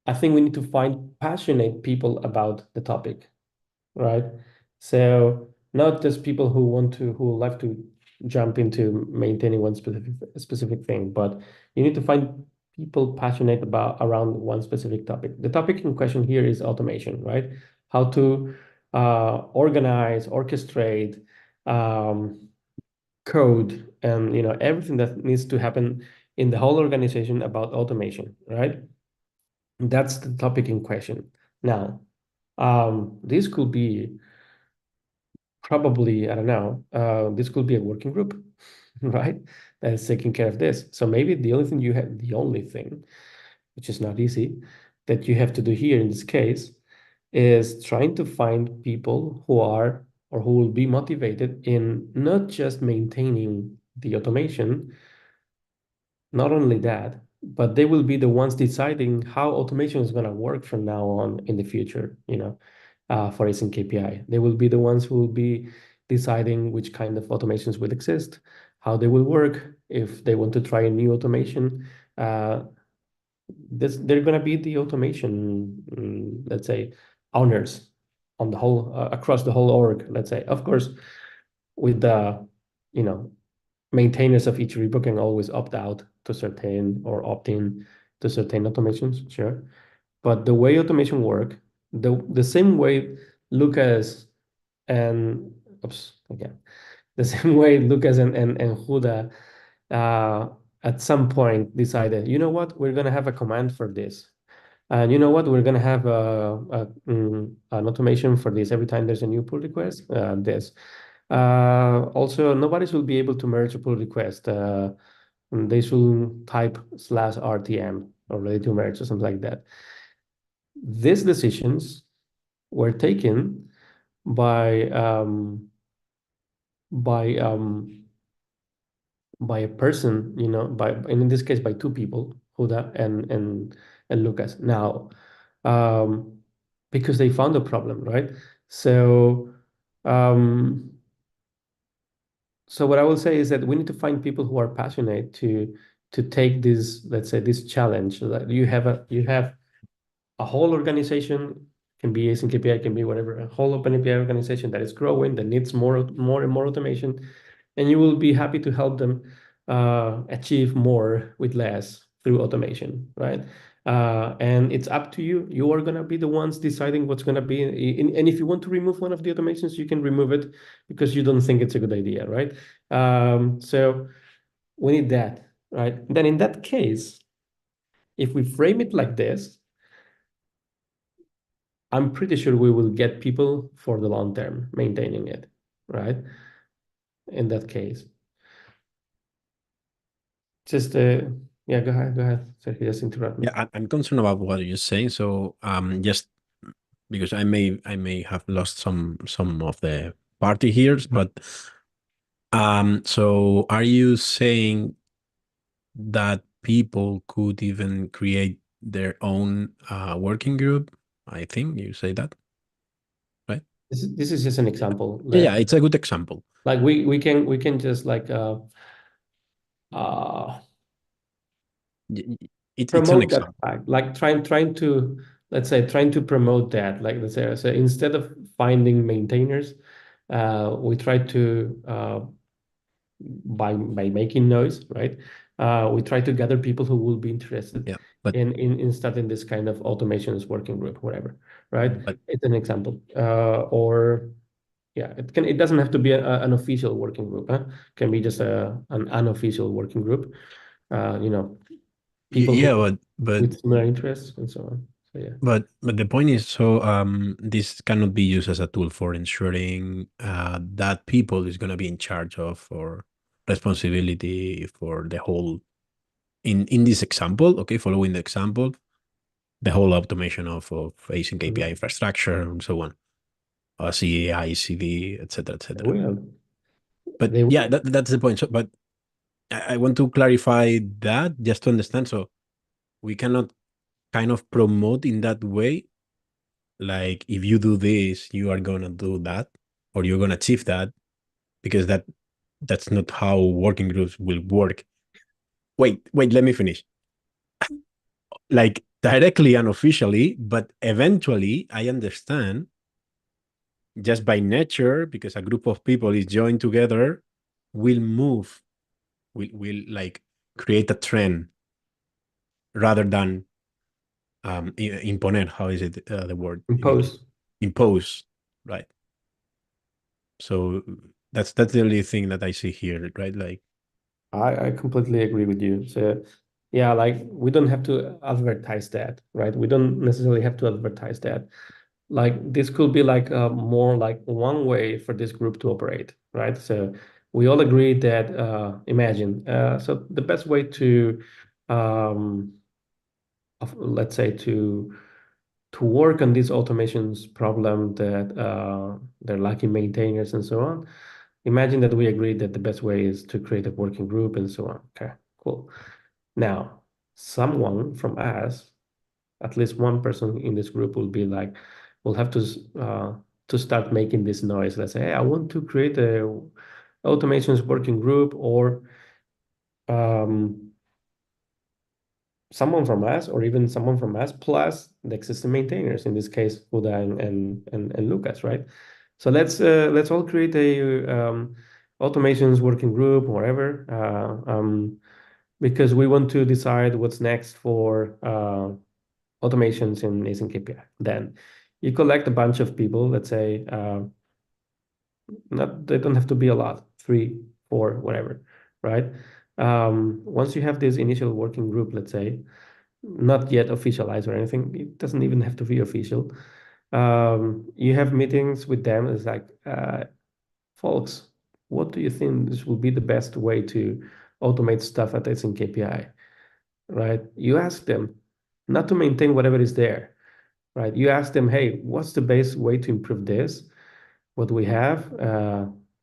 I think we need to find passionate people about the topic, right? So not just people who like to jump into maintaining one specific thing, but you need to find people passionate about around one specific topic. The topic in question here is automation, right? How to organize, orchestrate, code, and everything that needs to happen in the whole organization about automation, right? That's the topic in question. Now, this could be probably, I don't know, this could be a working group, right? That is taking care of this. So maybe the only thing, which is not easy, that you have to do here in this case is trying to find people who are or who will be motivated in not just maintaining the automation, not only that, but they will be the ones deciding how automation is going to work from now on in the future, for Async KPI. They will be the ones who will be deciding which kind of automations will exist, how they will work, if they want to try a new automation. They're going to be the automation, let's say, owners on the whole, across the whole org, let's say. Of course, with the, maintainers of each repo can always opt out to certain or opt in to certain automations, sure. But the way automation work, the same way Lucas and the same way Lucas and Huda at some point decided, you know what, we're gonna have a command for this. And you know what, we're gonna have an automation for this every time there's a new pull request, this. Also, nobody will be able to merge a pull request. They should type /RTM or ready to merge or something like that. These decisions were taken by a person, in this case by two people, Huda and Lucas. Now, because they found a problem, right? So what I will say is that we need to find people who are passionate to take this, let's say, this challenge. That you have a whole organization, can be Async API, can be whatever, a whole Open API organization that is growing, that needs more and more automation, and you will be happy to help them achieve more with less through automation, right? And it's up to you. You are going to be the ones deciding what's going to be. And if you want to remove one of the automations, you can remove it because you don't think it's a good idea, right? So we need that, right? Then in that case, if we frame it like this, I'm pretty sure we will get people for the long term maintaining it, right? In that case. Just yeah, go ahead. Sorry, just interrupt me. Yeah, I'm concerned about what you're saying. So just because I may have lost some of the party here, but so are you saying that people could even create their own working group? I think you say that, right? This is just an example. Yeah, it's a good example. Like we can just like It's an promote that example. fact, like trying to, let's say, trying to promote that, like let's say, so instead of finding maintainers, we try to by making noise, right? We try to gather people who will be interested Yeah, but in starting this kind of automations working group, whatever, right? But- It's an example. Or yeah, it doesn't have to be an official working group, huh? It can be just an unofficial working group. You know, people yeah, who but with similar interests and so on. So yeah. But the point is, so this cannot be used as a tool for ensuring that people is going to be in charge of or responsibility for the whole. In this example, okay, following the example, the whole automation of async API infrastructure and so on, CAI, CD, etc., etc. Well, But they will. yeah, that's the point. So, but I want to clarify that just to understand. So we cannot kind of promote in that way, like if you do this, you are gonna do that, or you're gonna achieve that, because that's not how working groups will work. Wait, let me finish. Like directly and officially, but eventually I understand just by nature, because a group of people is joined together, will move, will like create a trend rather than imponer. How is it the word? Impose. Impose, right? So that's the only thing that I see here, right? Like, I completely agree with you. So yeah, like we don't have to advertise that, right? We don't necessarily have to advertise that. Like this could be like more like one way for this group to operate, right? So we all agree that imagine so the best way to let's say to work on these automations problem that they're lacking maintainers and so on. Imagine that we agreed that the best way is to create a working group and so on. Okay, cool. Now, someone from us, at least one person in this group will be like, we'll have to start making this noise. Let's say, hey, I want to create a automations working group, or someone from us, or even someone from us plus the existing maintainers, in this case, Huda and Lucas, right? So let's all create a automations working group, whatever, because we want to decide what's next for automations in async KPI. Then you collect a bunch of people, let's say, not they don't have to be a lot, 3, 4, whatever, right? Once you have this initial working group, let's say, not yet officialized or anything, it doesn't even have to be official. You have meetings with them. It's like, folks, what do you think this will be the best way to automate stuff at async KPI, right? You ask them not to maintain whatever is there, right? You ask them, hey, what's the best way to improve this? What we have?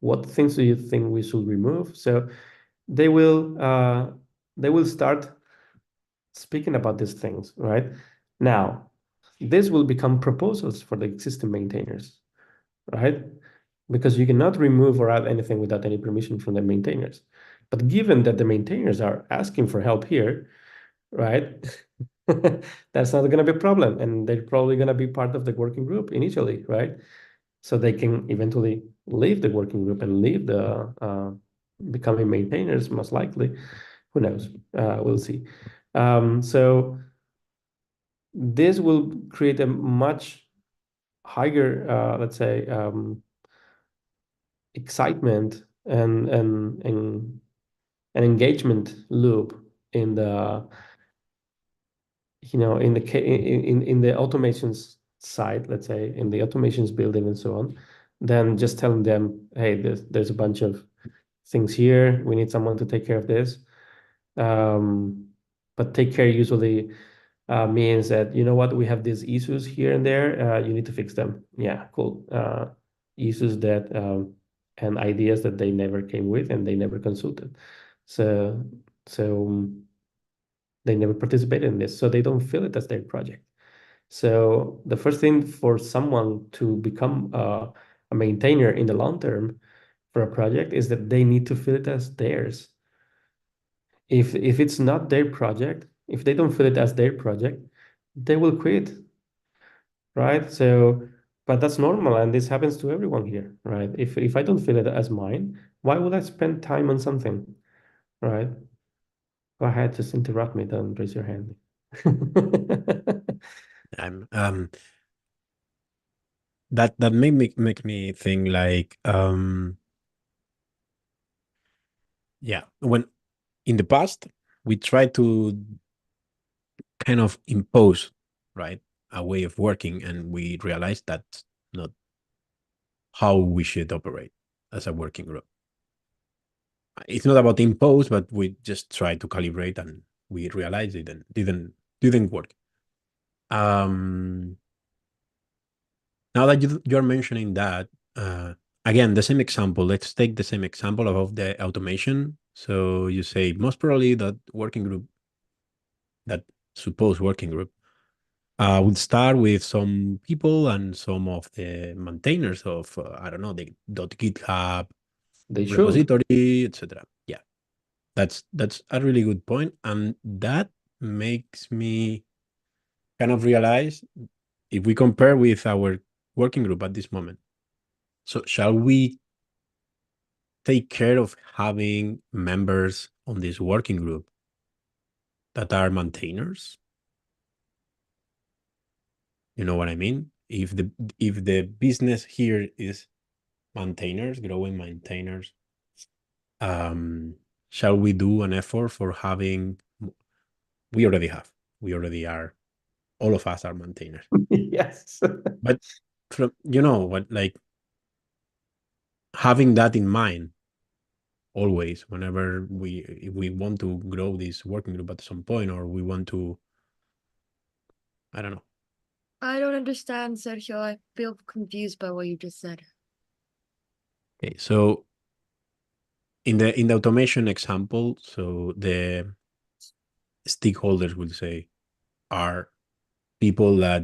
What things do you think we should remove? So they will start speaking about these things, right? Now, this will become proposals for the existing maintainers, right? Because you cannot remove or add anything without any permission from the maintainers. But given that the maintainers are asking for help here, right? That's not going to be a problem. And they're probably going to be part of the working group initially, right? So they can eventually leave the working group and leave the becoming maintainers, most likely. Who knows? We'll see. So this will create a much higher, let's say, excitement and an engagement loop in the in the automations side, let's say, in the automations building and so on, than just telling them, hey, there's a bunch of things here. We need someone to take care of this. But take care usually means that, you know what, we have these issues here and there. You need to fix them. Yeah, cool. issues that and ideas that they never came with and they never consulted. So they never participated in this, so they don't feel it as their project. So the first thing for someone to become a maintainer in the long term for a project is that they need to feel it as theirs. If it's not their project, if they don't feel it as their project, they will quit, right? So, but that's normal, and this happens to everyone here, right? If I don't feel it as mine, why would I spend time on something, right? Go ahead, just interrupt me, don't raise your hand. I'm that make me think like yeah, when in the past we tried to kind of impose, right, a way of working, and we realized that's not how we should operate as a working group. It's not about impose, but we just try to calibrate, and we realized it and didn't work. Now that you're mentioning that, again, the same example, let's take the same example of the automation. So you say most probably that working group, that supposed working group, would start with some people and some of the maintainers of, I don't know, the .github They should. repository, etc. Yeah, that's a really good point, and that makes me kind of realize, if we compare with our working group at this moment, so shall we take care of having members on this working group that are maintainers? You know what I mean? If the business here is maintainers, growing maintainers, shall we do an effort for having? We already are. All of us are maintainers. Yes. But from what, like, having that in mind always, whenever if we want to grow this working group at some point, or we want to, I don't know. I don't understand, Sergio. I feel confused by what you just said. Okay, so in the automation example, so the stakeholders will say are people that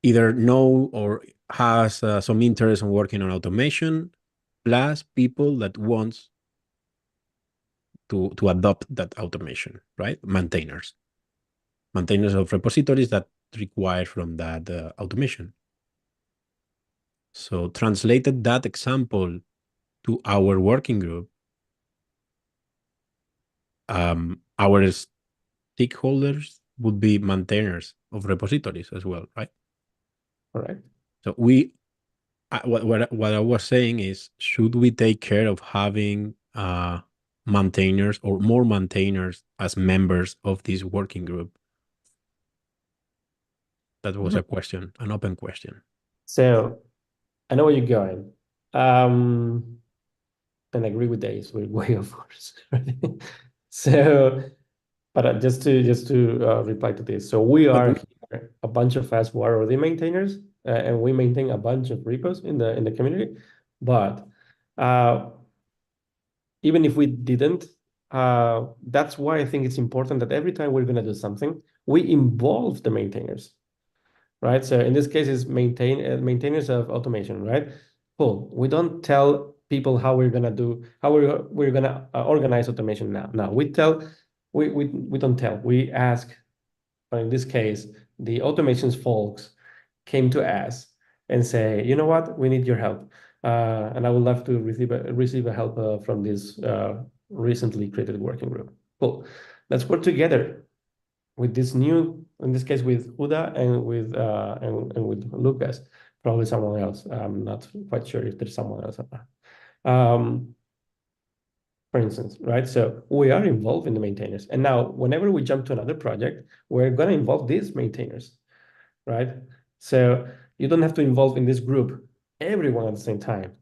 either know or has some interest in working on automation, plus people that wants to adopt that automation, right? Maintainers of repositories that require from that automation. So translated that example to our working group, our stakeholders would be maintainers of repositories as well, right? Correct. So what I was saying is, should we take care of having maintainers or more maintainers as members of this working group? That was a question, an open question. So I know where you're going. And I agree with Dave's way of course. So, but just to reply to this, so we are here, a bunch of us who are already maintainers, and we maintain a bunch of repos in the community. But even if we didn't, that's why I think it's important that every time we're going to do something, we involve the maintainers, right? So in this case, it's maintainers of automation, right? Cool. We don't tell people how we're gonna do, how we're gonna organize automation now. No, we don't tell. We ask. But in this case, the automations folks came to us and say, you know what, we need your help, and I would love to receive a help from this recently created working group. Cool. Let's work together with this new, in this case, with Huda and with Lucas, probably someone else. I'm not quite sure if there's someone else. For instance, right? So we are involved in the maintainers. And now whenever we jump to another project, we're going to involve these maintainers, right? So you don't have to involve in this group everyone at the same time,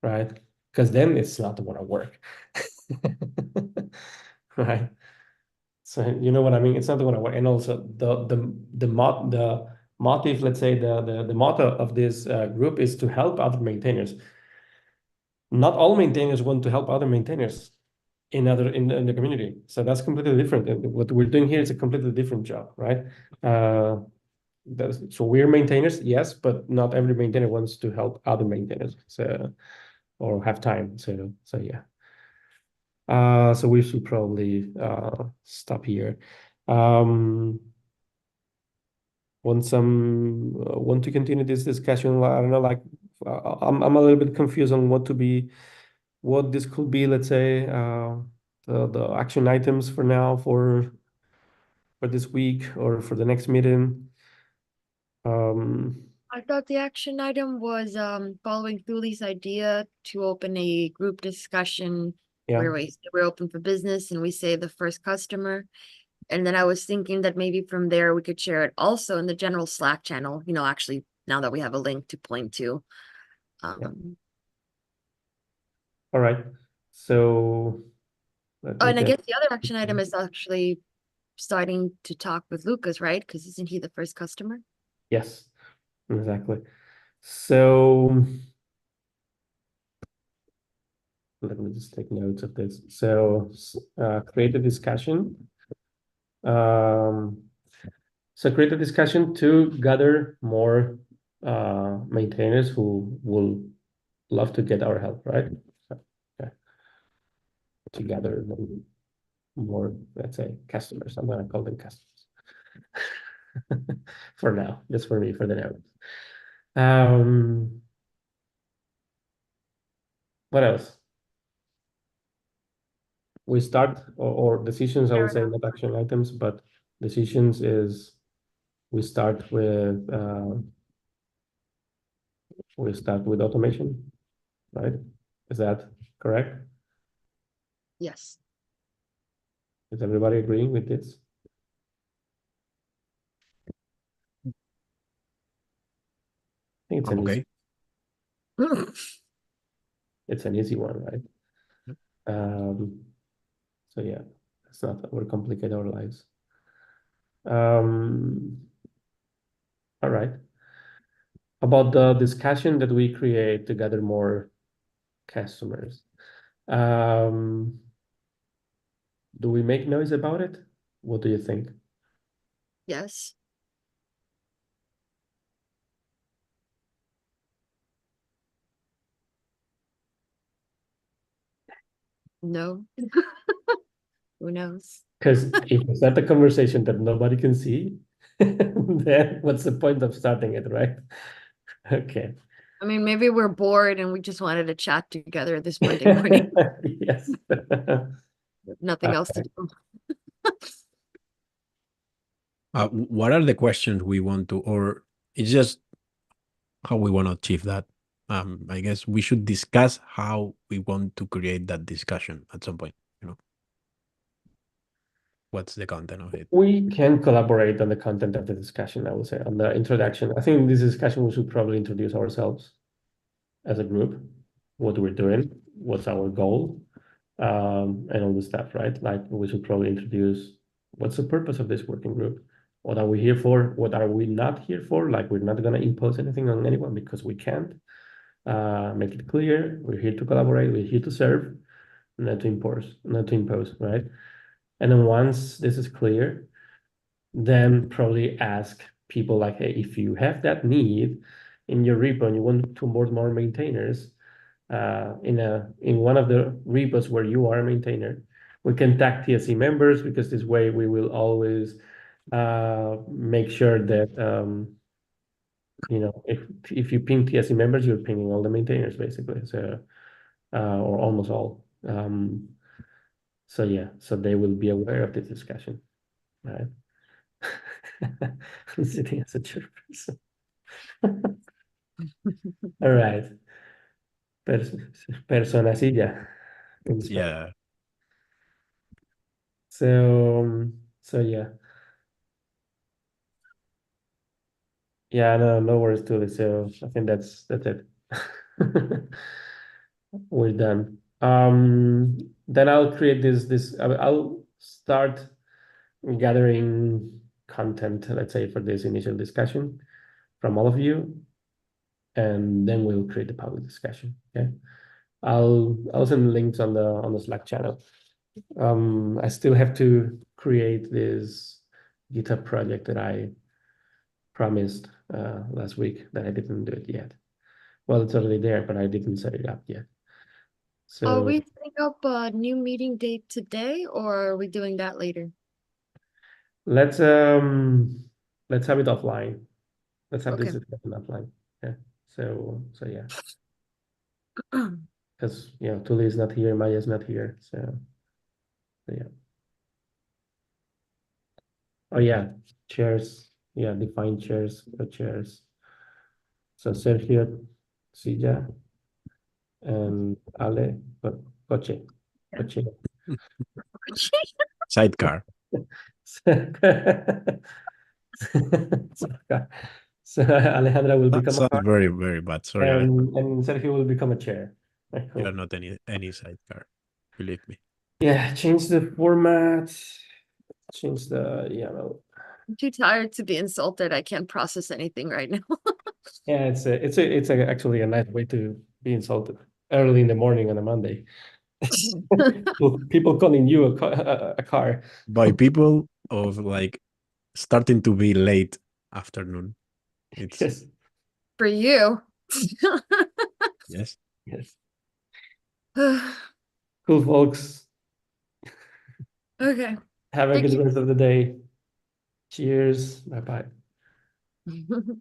right? Because then it's not going to work, right? So you know what I mean? It's not going to work. And also the motive, let's say the motto of this group is to help other maintainers. Not all maintainers want to help other maintainers in the community. So that's completely different. And what we're doing here is a completely different job, right? So we're maintainers, yes, but not every maintainer wants to help other maintainers, so or have time. So yeah. So we should probably stop here. Want to continue this discussion? I don't know, like I'm a little bit confused on what this could be. Let's say the action items for now for this week or for the next meeting. I thought the action item was following Thuli's idea to open a group discussion Yeah. where we're open for business and we say the first customer. And then I was thinking that maybe from there we could share it also in the general Slack channel, actually now that we have a link to point to. All right. So let me And I get- guess the other action item is actually starting to talk with Lucas, right? Because isn't he the first customer? Yes, exactly. So let me just take notes of this. So create a discussion. So create a discussion to gather more maintainers who will love to get our help, right? So, okay. To gather more, let's say, customers. I'm gonna call them customers for now, just for me, for the now. What else? We start or decisions, I would say, not action items, but decisions is we start with automation, right? Is that correct? Yes. Is everybody agreeing with this? I think it's I'm an okay. it's an easy one, right? So yeah, let's not overcomplicate our lives. All right. About the discussion that we create to gather more customers. Do we make noise about it? What do you think? Yes. No. Who knows? Because if it's not a conversation that nobody can see, then what's the point of starting it, right? Okay. I mean, maybe we're bored and we just wanted to chat together this Monday morning. Yes. Nothing else to do. What are the questions we want to, or it's just how we want to achieve that? I guess we should discuss how we want to create that discussion at some point. What's the content of it? We can collaborate on the content of the discussion, I would say, on the introduction. I think in this discussion, we should probably introduce ourselves as a group, what we're doing, what's our goal, and all this stuff, right? Like we should probably introduce what's the purpose of this working group? What are we here for? What are we not here for? Like we're not going to impose anything on anyone because we can't. Make it clear, we're here to collaborate, we're here to serve, not to impose, right? And then once this is clear, then probably ask people like, hey, if you have that need in your repo and you want to onboard more maintainers, in one of the repos where you are a maintainer, we can tag TSC members because this way we will always make sure that if you ping TSC members, you're pinging all the maintainers basically, so or almost all. So yeah, so they will be aware of this discussion, right? I'm sitting as a chairperson. All right. Personacilla. Yeah. So yeah. Yeah, no worries to it. So I think that's it. We're done. Then I'll create this. I'll start gathering content, let's say, for this initial discussion. from all of you, and then we'll create the public discussion. Okay. I'll send links on the Slack channel. I still have to create this GitHub project that I promised last week that I didn't do it yet. Well, it's already there, but I didn't set it up yet. Are So we setting up a new meeting date today, or are we doing that later? let's have it offline. Let's have this Okay. discussion offline. Yeah. So yeah, because Tuli is not here, Maya is not here. So yeah. Oh yeah, chairs. Yeah, define chairs or chairs. So Sergio, Sija, and Ale, Coche. Coche. Sidecar. So Alejandra will That become a sounds car, very, very bad. Sorry, Alejandro. and Sergio will become a chair. I You are hope. not any sidecar. Believe me. Yeah, change the format. Change the well. I'm too tired to be insulted. I can't process anything right now. Yeah, it's actually a nice way to be insulted early in the morning on a Monday. People calling you a car. By people of like starting to be late afternoon. It's Yes, For you. yes. yes. Cool, folks. Okay. Have a Thank good you. rest of the day. Cheers. Bye bye.